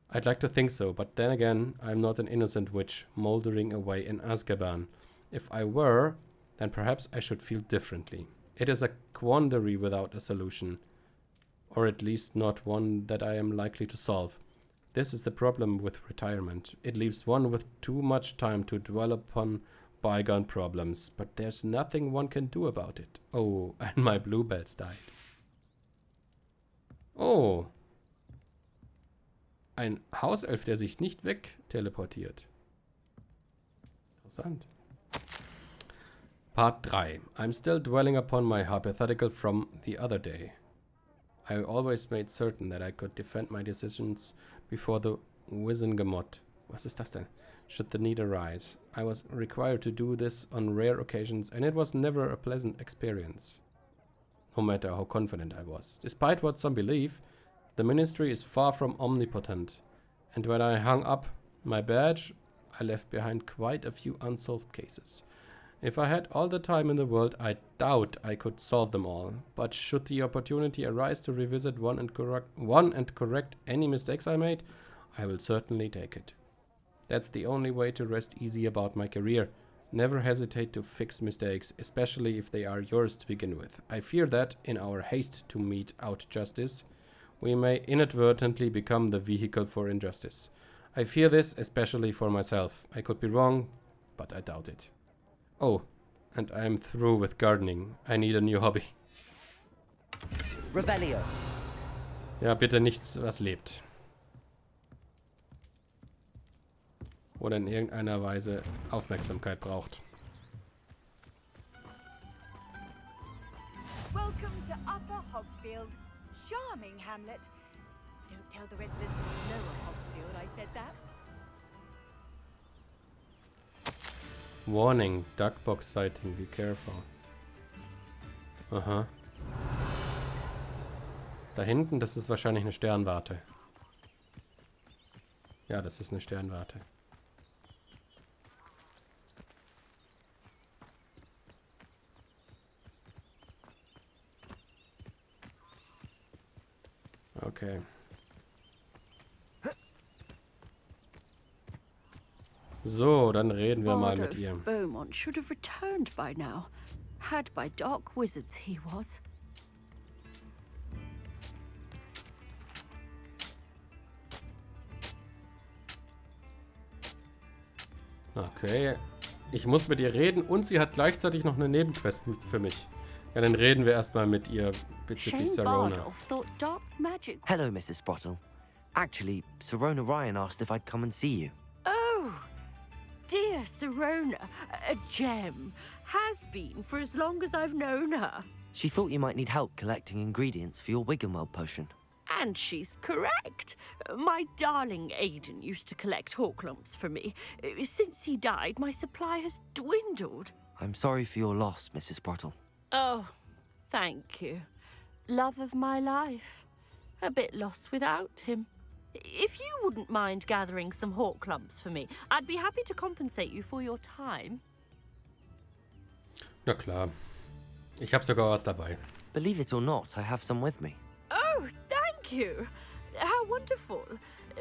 I'd like to think so, but then again, I'm not an innocent witch mouldering away in Azkaban. If I were, then perhaps I should feel differently. It is a quandary without a solution, or at least not one that I am likely to solve. This is the problem with retirement. It leaves one with too much time to dwell upon bygone problems, but there's nothing one can do about it. Oh, and my bluebells died. Oh. Ein Hauself, der sich nicht wegteleportiert. Interessant. Part 3. I'm still dwelling upon my hypothetical from the other day. I always made certain that I could defend my decisions before the Wizengamot. Was ist das denn? Should the need arise. I was required to do this on rare occasions, and it was never a pleasant experience. No matter how confident I was. Despite what some believe, the ministry is far from omnipotent, and when I hung up my badge, I left behind quite a few unsolved cases. If I had all the time in the world, I doubt I could solve them all. But should the opportunity arise to revisit one and correct any mistakes I made, I will certainly take it. That's the only way to rest easy about my career. Never hesitate to fix mistakes, especially if they are yours to begin with. I fear that, in our haste to mete out justice, we may inadvertently become the vehicle for injustice. I fear this, especially for myself. I could be wrong, but I doubt it. Oh, and I'm through with gardening. I need a new hobby. Revelio. Ja, bitte nichts, was lebt. Oder in irgendeiner Weise Aufmerksamkeit braucht. Welcome to Upper Hogsfield. Charming hamlet. Don't tell the residents of Lower Hogsfield I said that. Warning, duckbox sighting, be careful. Aha. Da hinten, das ist wahrscheinlich eine Sternwarte. Ja, das ist eine Sternwarte. Okay. So, dann reden wir mal mit ihr. Beaumont should have returned by now. Had by dark wizards he was. Okay. Ich muss mit ihr reden und sie hat gleichzeitig noch eine Nebenquest für mich. Ja, dann reden wir erstmal mit ihr bezüglich Sirona. Hello, Mrs. Sprottle. Actually, Sirona Ryan asked if I'd come and see you. Oh, dear Sirona, a gem. Has been for as long as I've known her. She thought you might need help collecting ingredients for your Wiggenweld potion. And she's correct. My darling Aidan used to collect Horklumps for me. Since he died, my supply has dwindled. I'm sorry for your loss, Mrs. Sprottle. Oh, thank you. Love of my life. A bit lost without him. If you wouldn't mind gathering some Horklumps for me, I'd be happy to compensate you for your time. Na klar. Ich habe sogar was dabei. Believe it or not, I have some with me. Oh, thank you. How wonderful.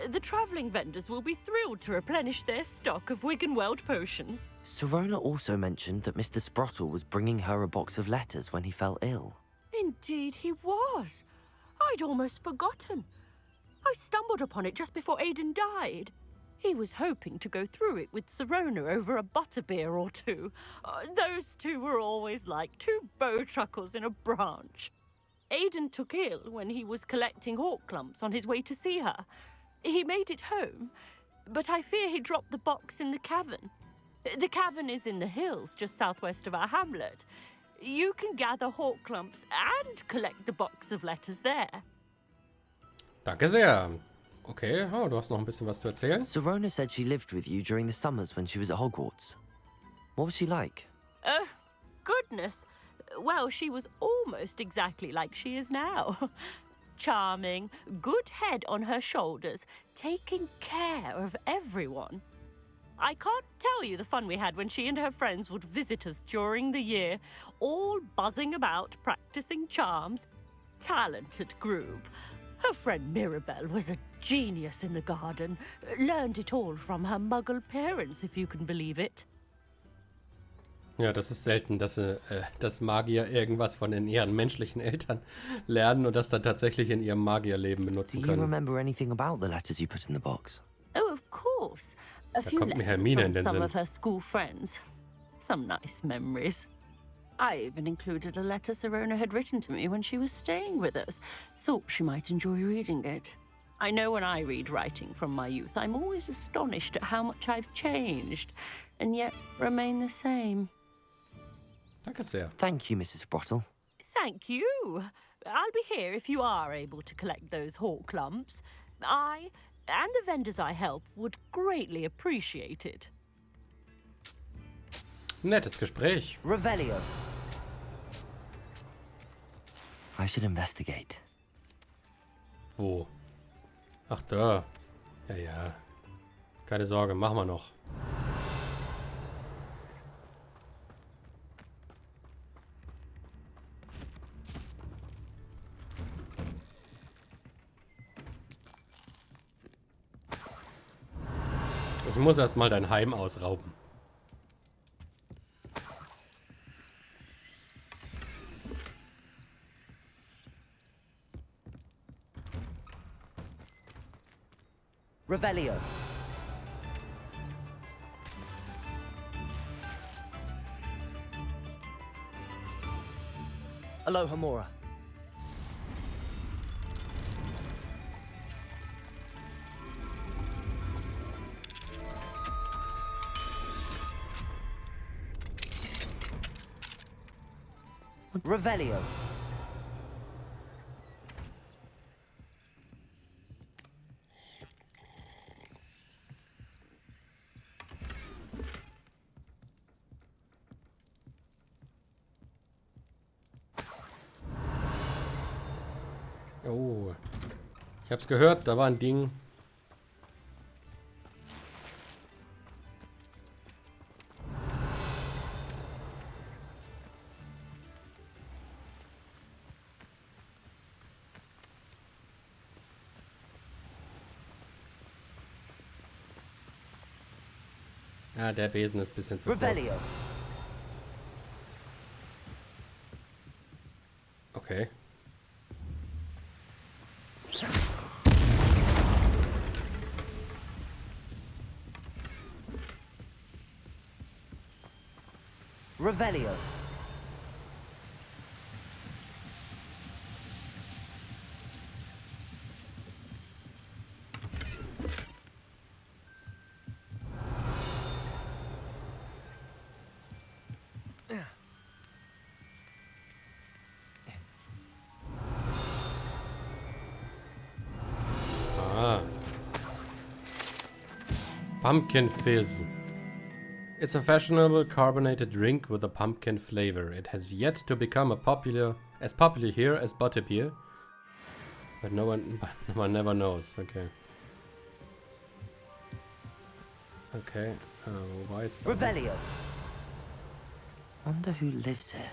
The travelling vendors will be thrilled to replenish their stock of Wiggenweld potion. Sirona also mentioned that Mr. Sprottle was bringing her a box of letters when he fell ill. Indeed he was. I'd almost forgotten. I stumbled upon it just before Aidan died. He was hoping to go through it with Sirona over a butterbeer or two. Those two were always like two bowtruckles in a branch. Aidan took ill when he was collecting Horklumps on his way to see her. He made it home, but I fear he dropped the box in the cavern. The cavern is in the hills just southwest of our hamlet. You can gather Horklumps and collect the box of letters there. Danke sehr. Okay, oh, du hast noch ein bisschen was zu erzählen. Sirona said she lived with you during the summers when she was at Hogwarts. What was she like? Goodness. Well, she was almost exactly like she is now. Charming, good head on her shoulders, taking care of everyone. I can't tell you the fun we had when she and her friends would visit us during the year, all buzzing about, practicing charms. Talented group. Her friend Mirabelle was a genius in the garden. Learned it all from her Muggle parents, if you can believe it. Ja, das ist selten, dass Magier irgendwas von ihren menschlichen Eltern lernen und das dann tatsächlich in ihrem Magierleben benutzen können. Do you remember anything about the letters you put in the box? Oh, of course. A few letters from some of her school friends. Some nice memories. I even included a letter Sirona had written to me when she was staying with us. Thought she might enjoy reading it. I know when I read writing from my youth, I'm always astonished at how much I've changed, and yet remain the same. Danke sehr. Thank you, Mrs. Sprottle. Thank you. I'll be here if you are able to collect those Horklumps. I, and the vendors I help, would greatly appreciate it. Nettes Gespräch. Revelio. I should investigate. Wo? Ach da. Ja, ja. Keine Sorge, machen wir noch. Ich muss erstmal dein Heim ausrauben. Revelio. Aloha Mora. Revelio. Oh. Ich hab's gehört, da war ein Ding. Ja, der Besen ist ein bisschen zu kurz. Okay. Revelio. Ah. Pumpkin fizz. It's a fashionable carbonated drink with a pumpkin flavor. It has yet to become as popular here as butterbeer, but one never knows. Okay. Okay. Why is that? Revelio. Wonder who lives here.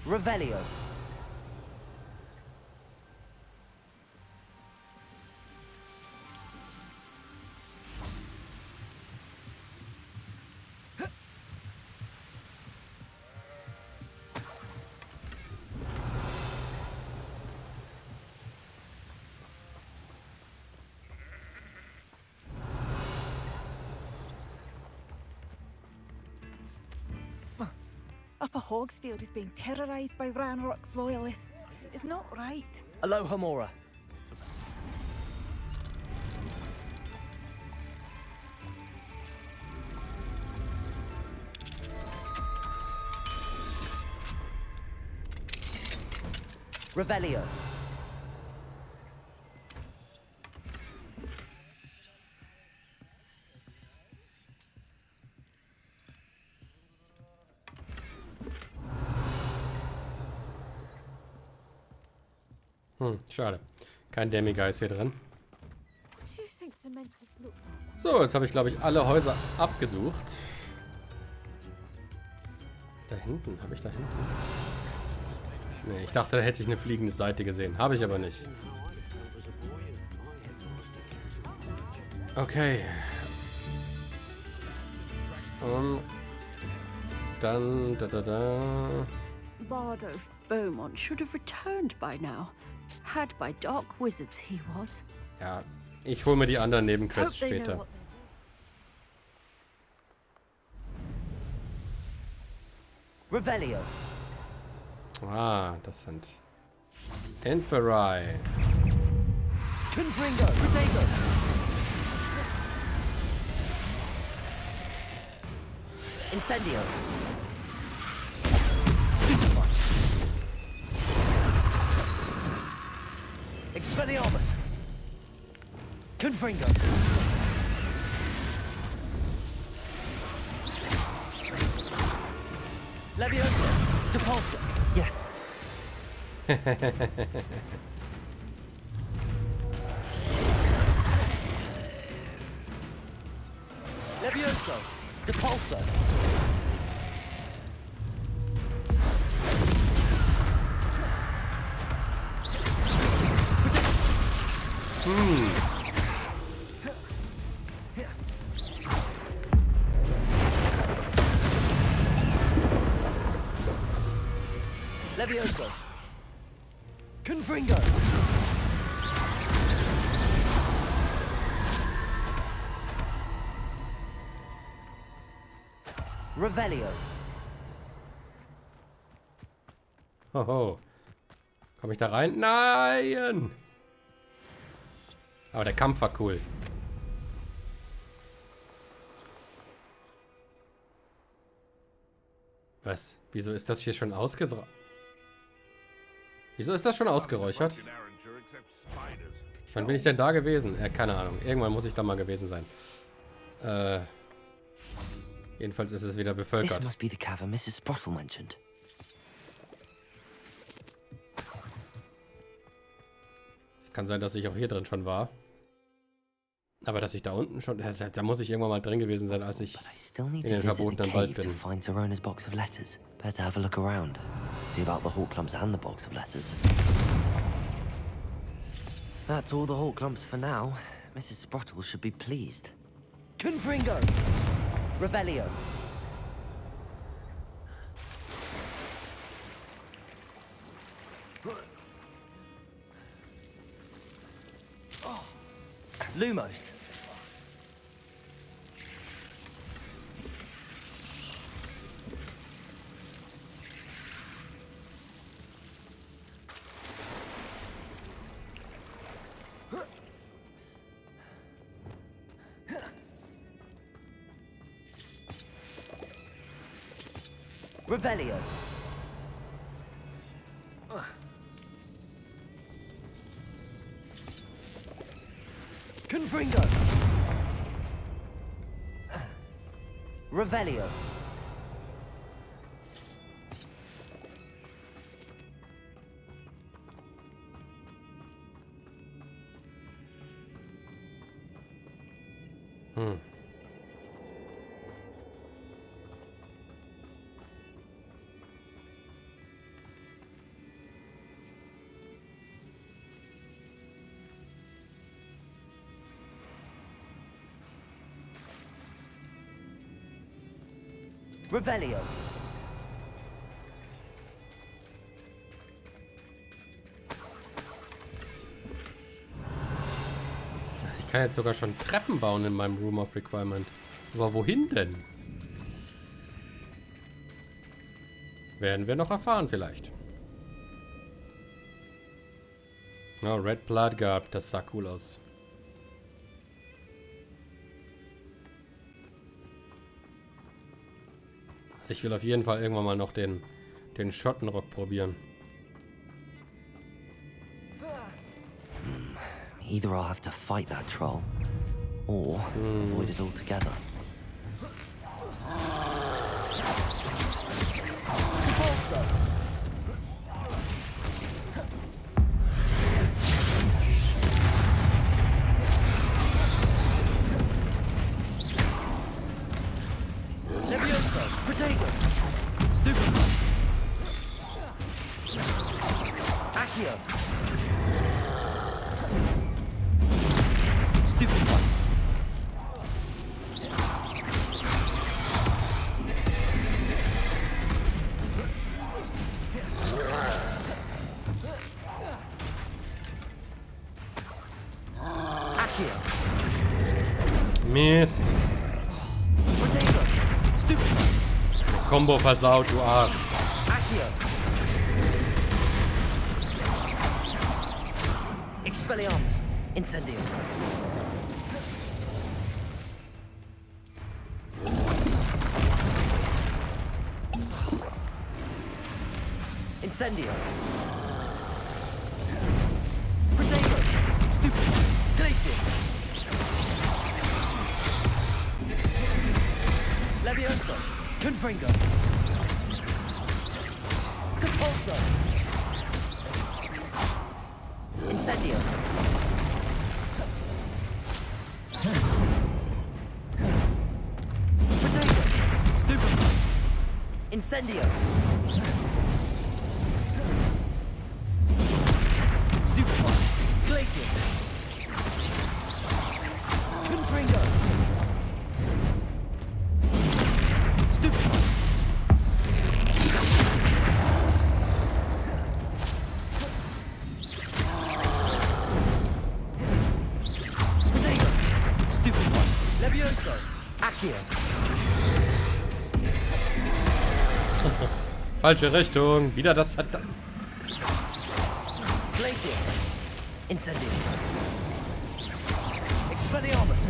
Revelio. Upper Hogsfield is being terrorised by Ranrock's loyalists. It's not right. Aloha Mora. Revelio. Schade. Kein Demigeist hier drin. So, jetzt habe ich, glaube ich, alle Häuser abgesucht. Da hinten, habe ich da hinten? Nee, ich dachte, da hätte ich eine fliegende Seite gesehen. Habe ich aber nicht. Okay. Dann, Bard of Beaumont should have returned by now. Had by dark wizards he was. Ja, ich hole mir die anderen Nebenquests später. Revelio. Ah, das sind Inferai. Confringo. Protego. Incendio. Expelliarmus. Confringo. Leviosa. Depulso. Yes. Levioso. Depulso. Levioso. Confringo. Revelio. Hoho. Komme ich da rein? Nein! Aber der Kampf war cool. Was? Wieso ist das hier schon ausgeräuchert? Wieso ist das schon ausgeräuchert? Wann bin ich denn da gewesen? Keine Ahnung. Irgendwann muss ich da mal gewesen sein. Jedenfalls ist es wieder bevölkert. This must be the cavern Mrs. Sprottle mentioned. Kann sein, dass ich auch hier drin schon war. Aber dass ich da unten schon... Da muss ich irgendwann mal drin gewesen sein, als ich in den verbotenen Wald bin. Find Zerona's box of letters. Better have a look around. See about the Hawk Clumps and the box of letters. That's all the Hawk Clumps for now. Mrs. Sprottle should be pleased. Confringo! Revelio! Lumos! Revelio. Confringo. Revelio. Revelio. Ich kann jetzt sogar schon Treppen bauen in meinem Room of Requirement. Aber wohin denn? Werden wir noch erfahren vielleicht. Oh, Red Blood Garb, das sah cool aus. Also ich will auf jeden Fall irgendwann mal noch den Schottenrock probieren. Either I'll have to fight that troll, or avoid it altogether. Mist. Combo versaut, du Arsch. Expelliarmus. Incendio. Incendio. Protego. Stupid. Glacius. Levioso. Confringo. Compulso. Incendio. Potato. Stupid. Incendio. Stupid. Glacius. Confringo. Stupid. Levioso. Accio. Falsche Richtung. Wieder das verdammt. Glacius. Incendio. Expelliarmus.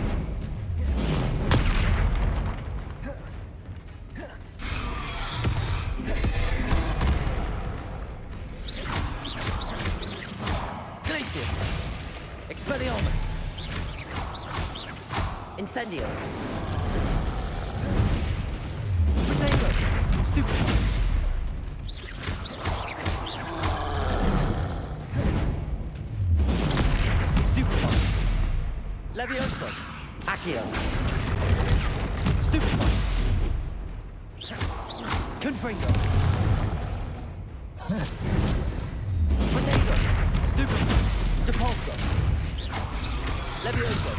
Glacius. Expelliarmus. Incendio. Potato. Stupid. Stupid. Levioso. Accio. Stupefy. Confringo. Potato. Stupefy. Depulso. Levioso.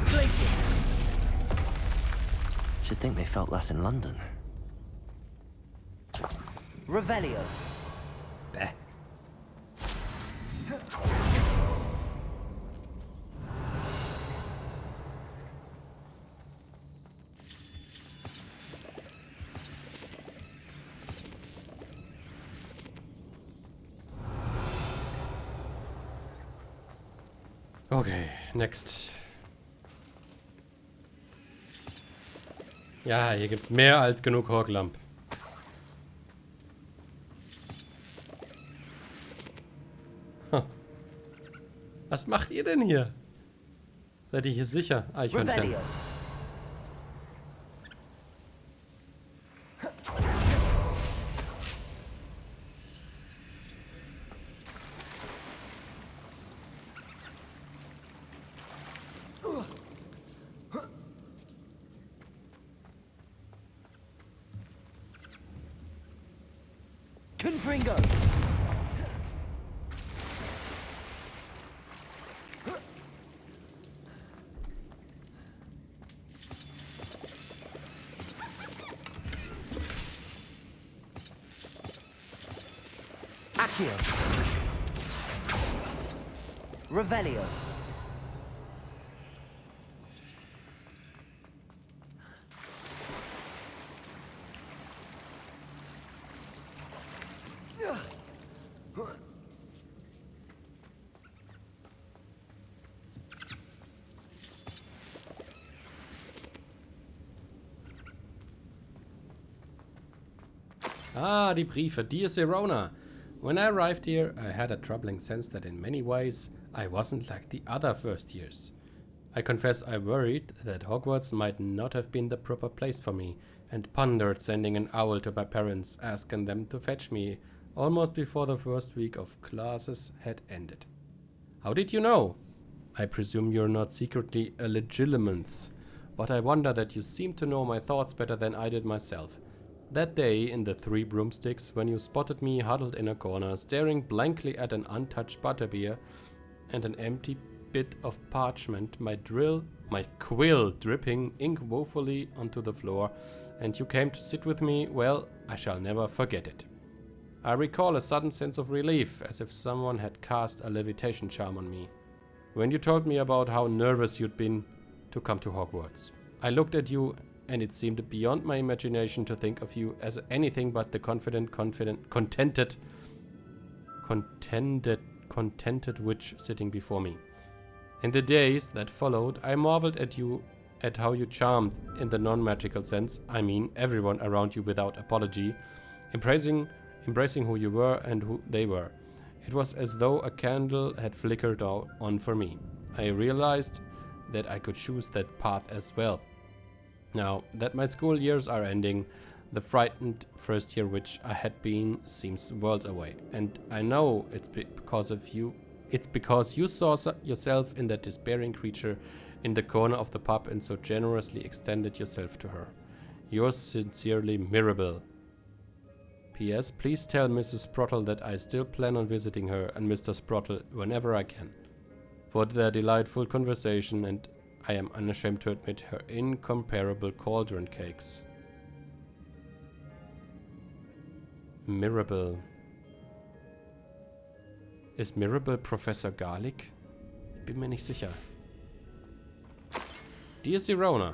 Glacius. Should think they felt that in London. Revelio. Beh. Okay, next. Ja, hier gibt's mehr als genug Horglamp. Huh. Was macht ihr denn hier? Seid ihr hier sicher? Eichhörnchen. Confringo. Accio. Revelio. Ah, die Briefe. Dear Sirona, when I arrived here, I had a troubling sense that in many ways I wasn't like the other first years. I confess I worried that Hogwarts might not have been the proper place for me, and pondered sending an owl to my parents, asking them to fetch me almost before the first week of classes had ended. How did you know? I presume you're not secretly a legilimens, but I wonder that you seem to know my thoughts better than I did myself. That day in the Three Broomsticks, when you spotted me huddled in a corner, staring blankly at an untouched butterbeer and an empty bit of parchment, my quill dripping ink woefully onto the floor, and you came to sit with me, well, I shall never forget it. I recall a sudden sense of relief, as if someone had cast a levitation charm on me. When you told me about how nervous you'd been to come to Hogwarts, I looked at you, and it seemed beyond my imagination to think of you as anything but the contented witch sitting before me. In the days that followed, I marveled at how you charmed, in the non-magical sense, I mean everyone around you without apology, embracing who you were and who they were. It was as though a candle had flickered on for me. I realized that I could choose that path as well. Now that my school years are ending, the frightened first year witch I had been seems worlds away, and I know it's because of you. It's because you saw yourself in that despairing creature in the corner of the pub and so generously extended yourself to her. Yours sincerely, Mirabel. P.S. Please tell Mrs. Sprottle that I still plan on visiting her and Mr. Sprottle whenever I can, for their delightful conversation, and I am unashamed to admit her incomparable cauldron cakes. Mirabel. Ist Mirabel Professor Garlic? Bin mir nicht sicher. Dear Sirona,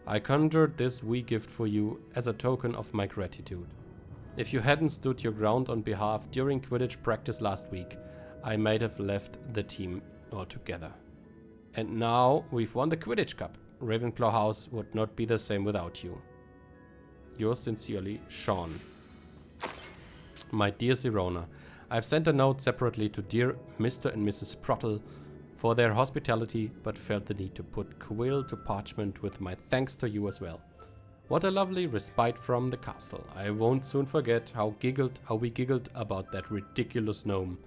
I conjured this wee gift for you as a token of my gratitude. If you hadn't stood your ground on behalf during Quidditch practice last week, I might have left the team altogether. And now we've won the Quidditch Cup. Ravenclaw House would not be the same without you. Yours sincerely, Sean. My dear Sirona, I've sent a note separately to dear Mr. and Mrs. Sprottle for their hospitality, but felt the need to put quill to parchment with my thanks to you as well. What a lovely respite from the castle. I won't soon forget how we giggled about that ridiculous gnome.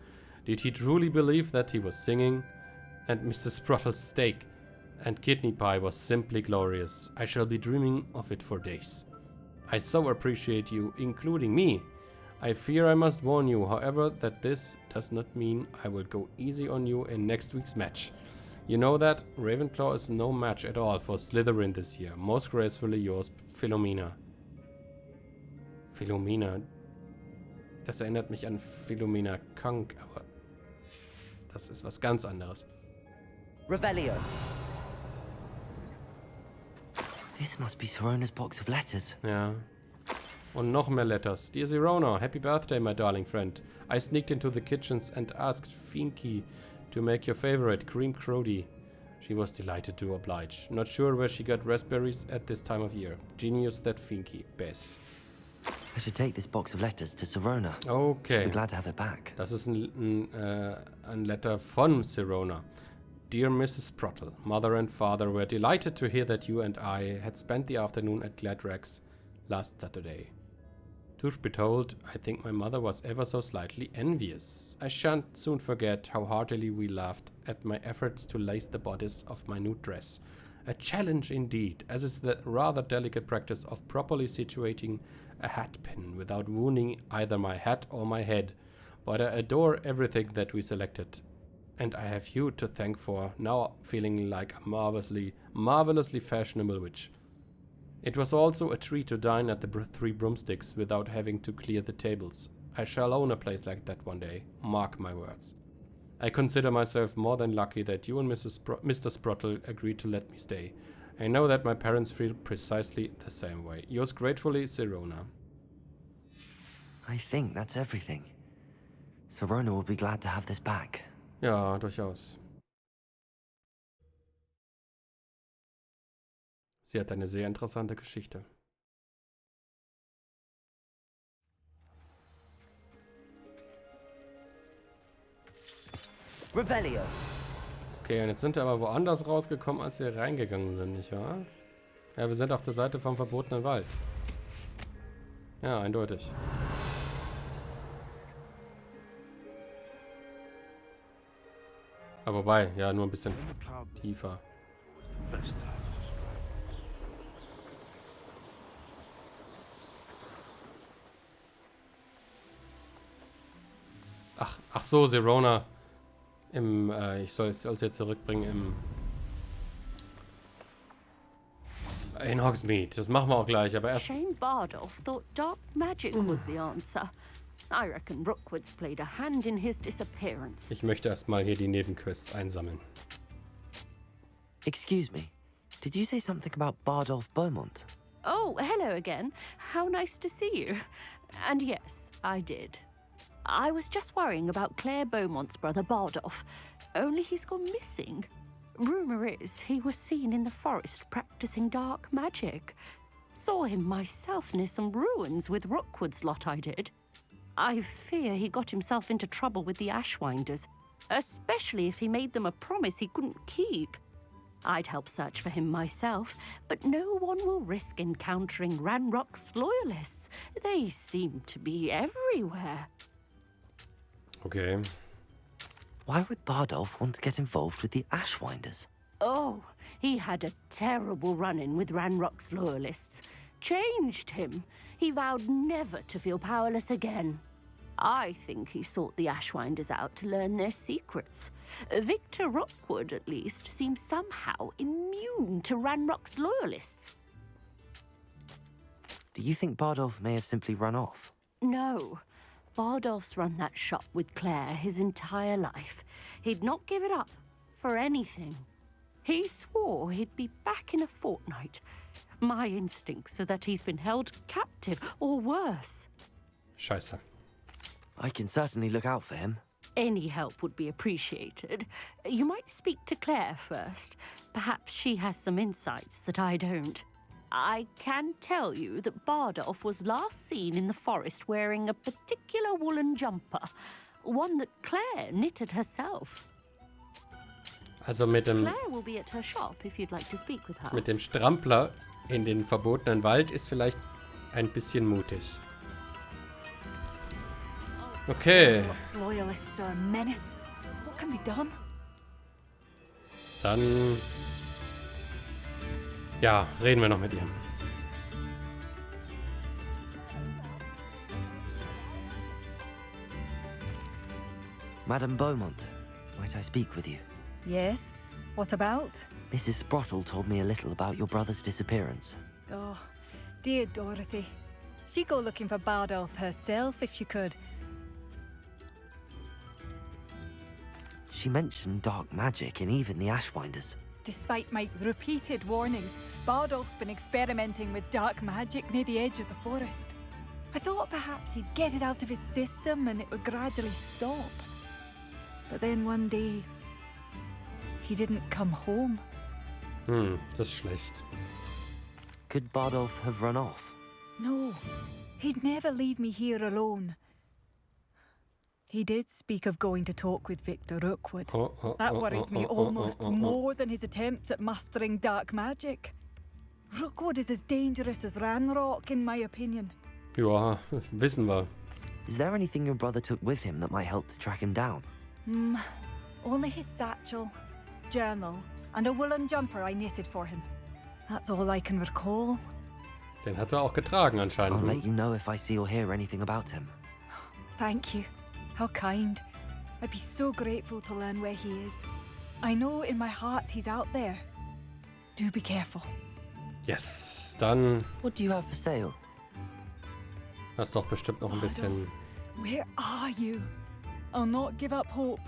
Did he truly believe that he was singing? And Mrs. Sprottle's steak and kidney pie was simply glorious. I shall be dreaming of it for days. I so appreciate you including me. I fear I must warn you, however, that this does not mean I will go easy on you in next week's match. You know that Ravenclaw is no match at all for Slytherin this year. Most gracefully yours, Philomena. Philomena. Das erinnert mich an Philomena Kank, aber das ist was ganz anderes. Revelio. This must be Sirona's box of letters. Ja. Und noch mehr letters. Dear Sirona, happy birthday, my darling friend. I sneaked into the kitchens and asked Finky to make your favorite, cream crody. She was delighted to oblige. Not sure where she got raspberries at this time of year. Genius that Finky. Bess. I should take this box of letters to Sirona. Okay. She'll be glad to have it back. Das ist ein Letter von Sirona. Dear Mrs. Sprottle, Mother and Father were delighted to hear that you and I had spent the afternoon at Gladrax last Saturday. Truth be told, I think my mother was ever so slightly envious. I shan't soon forget how heartily we laughed at my efforts to lace the bodice of my new dress. A challenge indeed, as is the rather delicate practice of properly situating a hat pin without wounding either my hat or my head. But I adore everything that we selected. And I have you to thank for now feeling like a marvelously fashionable witch. It was also a treat to dine at the Three Broomsticks without having to clear the tables. I shall own a place like that one day, mark my words. I consider myself more than lucky that you and Mr. Sprottle agreed to let me stay. I know that my parents feel precisely the same way. Yours gratefully, Sirona. I think that's everything. Sirona will be glad to have this back. Ja, durchaus. Sie hat eine sehr interessante Geschichte. Revelio. Okay, und jetzt sind wir aber woanders rausgekommen, als wir reingegangen sind, nicht wahr? Ja, wir sind auf der Seite vom verbotenen Wald. Ja, eindeutig. Aber wobei, ja, nur ein bisschen tiefer. Ach so, Sirona. Ich soll es jetzt zurückbringen in Hogsmeade. Das machen wir auch gleich, aber erst... Shane Bardolph thought dark magic was the answer. I reckon Rookwood's played a hand in his disappearance. Ich möchte erstmal hier die Nebenquests einsammeln. Excuse me. Did you say something about Bardolph Beaumont? Oh, hello again. How nice to see you. And yes, I did. I was just worrying about Claire Beaumont's brother Bardolph. Only he's gone missing. Rumour is he was seen in the forest practicing dark magic. Saw him myself near some ruins with Rookwood's lot, I did. I fear he got himself into trouble with the Ashwinders, especially if he made them a promise he couldn't keep. I'd help search for him myself, but no one will risk encountering Ranrock's loyalists. They seem to be everywhere. Okay. Why would Bardolph want to get involved with the Ashwinders? Oh, he had a terrible run-in with Ranrock's loyalists. Changed him. He vowed never to feel powerless again. I think he sought the Ashwinders out to learn their secrets. Victor Rookwood, at least, seems somehow immune to Ranrock's loyalists. Do you think Bardolph may have simply run off? No. Bardolph's run that shop with Claire his entire life. He'd not give it up for anything. He swore he'd be back in a fortnight. My instincts are that he's been held captive, or worse. Scheiße. I can certainly look out for him. Any help would be appreciated. You might speak to Claire first. Perhaps she has some insights that I don't. I can tell you that Bardolph was last seen in the forest wearing a particular woolen jumper, one that Claire knitted herself. Also mit dem... Claire will be at her shop if you'd like to speak with her. Mit dem Strampler in den verbotenen Wald ist vielleicht ein bisschen mutig. Okay. Hogwarts loyalists are a menace. What can be done? Dann... Ja, reden wir noch mit ihr. Madame Beaumont, might I speak with you? Yes? What about? Mrs. Sprottle told me a little about your brother's disappearance. Oh, dear Dorothy. She'd go looking for Bardolph herself if she could. She mentioned dark magic and even the Ashwinders. Despite my repeated warnings, Bardolph's been experimenting with dark magic near the edge of the forest. I thought perhaps he'd get it out of his system and it would gradually stop. But then one day, he didn't come home. Das ist schlecht. Could Bardolph have run off? No, he'd never leave me here alone. He did speak of going to talk with Victor Rookwood. That worries me almost more than his attempts at mastering dark magic. Rookwood is as dangerous as Ranrock, in my opinion. Ja, wissen wir. Is there anything your brother took with him that might help to track him down? Only his satchel, journal, and a woolen jumper I knitted for him. That's all I can recall. Den hat er auch getragen I'll anscheinend. let you know if I see or hear anything about him. Thank you. How kind. I'd be so grateful to learn where he is. I know in my heart he's out there. Do be careful. Yes, dann... What do you have for sale? Hast doch bestimmt noch ein bisschen... Where are you? I'll not give up hope.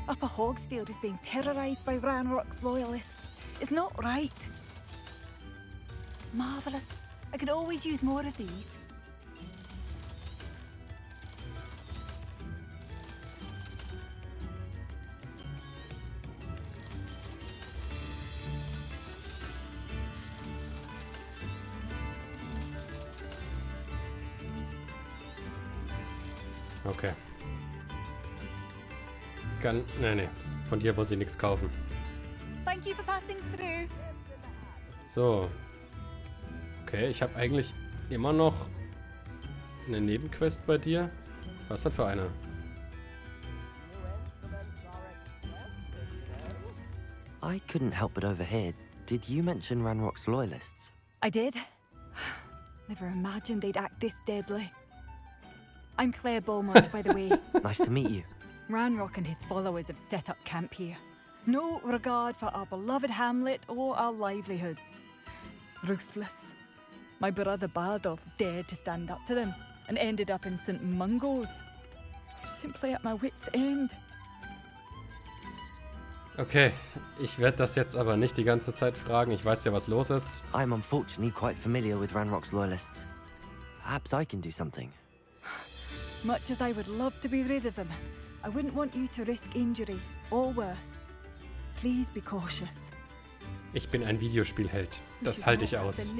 Upper Hogsfield is being terrorized by Ranrock's loyalists. It's not right. Marvelous. I could always use more of these. Okay. Nee. Von dir muss ich nichts kaufen. Thank you for passing through. So. Okay, ich habe eigentlich immer noch eine Nebenquest bei dir. Was ist das für eine? I couldn't help but overhear. Did you mention Ranrock's loyalists? I did. Never imagined they'd act this deadly. I'm Claire Beaumont, by the way. Nice to meet you. Ranrock and his followers have set up camp here. No regard for our beloved hamlet or our livelihoods. Ruthless. My brother Bardolph dared to stand up to them and ended up in St. Mungo's. I'm simply at my wit's end. Okay, ich werde das jetzt aber nicht die ganze Zeit fragen. Ich weiß ja, was los ist. I'm unfortunately quite familiar with Ranrock's loyalists. Perhaps I can do something. Much as I would love to be rid of them, I wouldn't want you to risk injury or worse. Please be cautious. Ich bin ein Videospielheld. Das halte ich aus.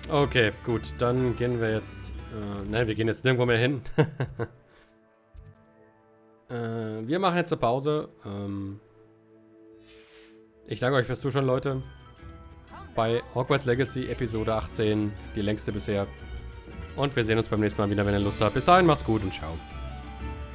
Okay, gut. Dann gehen wir jetzt... nein, wir gehen jetzt nirgendwo mehr hin. Wir machen jetzt eine Pause. Ich danke euch fürs Zuschauen, Leute. Bei Hogwarts Legacy Episode 18. Die längste bisher. Und wir sehen uns beim nächsten Mal wieder, wenn ihr Lust habt. Bis dahin, macht's gut und ciao.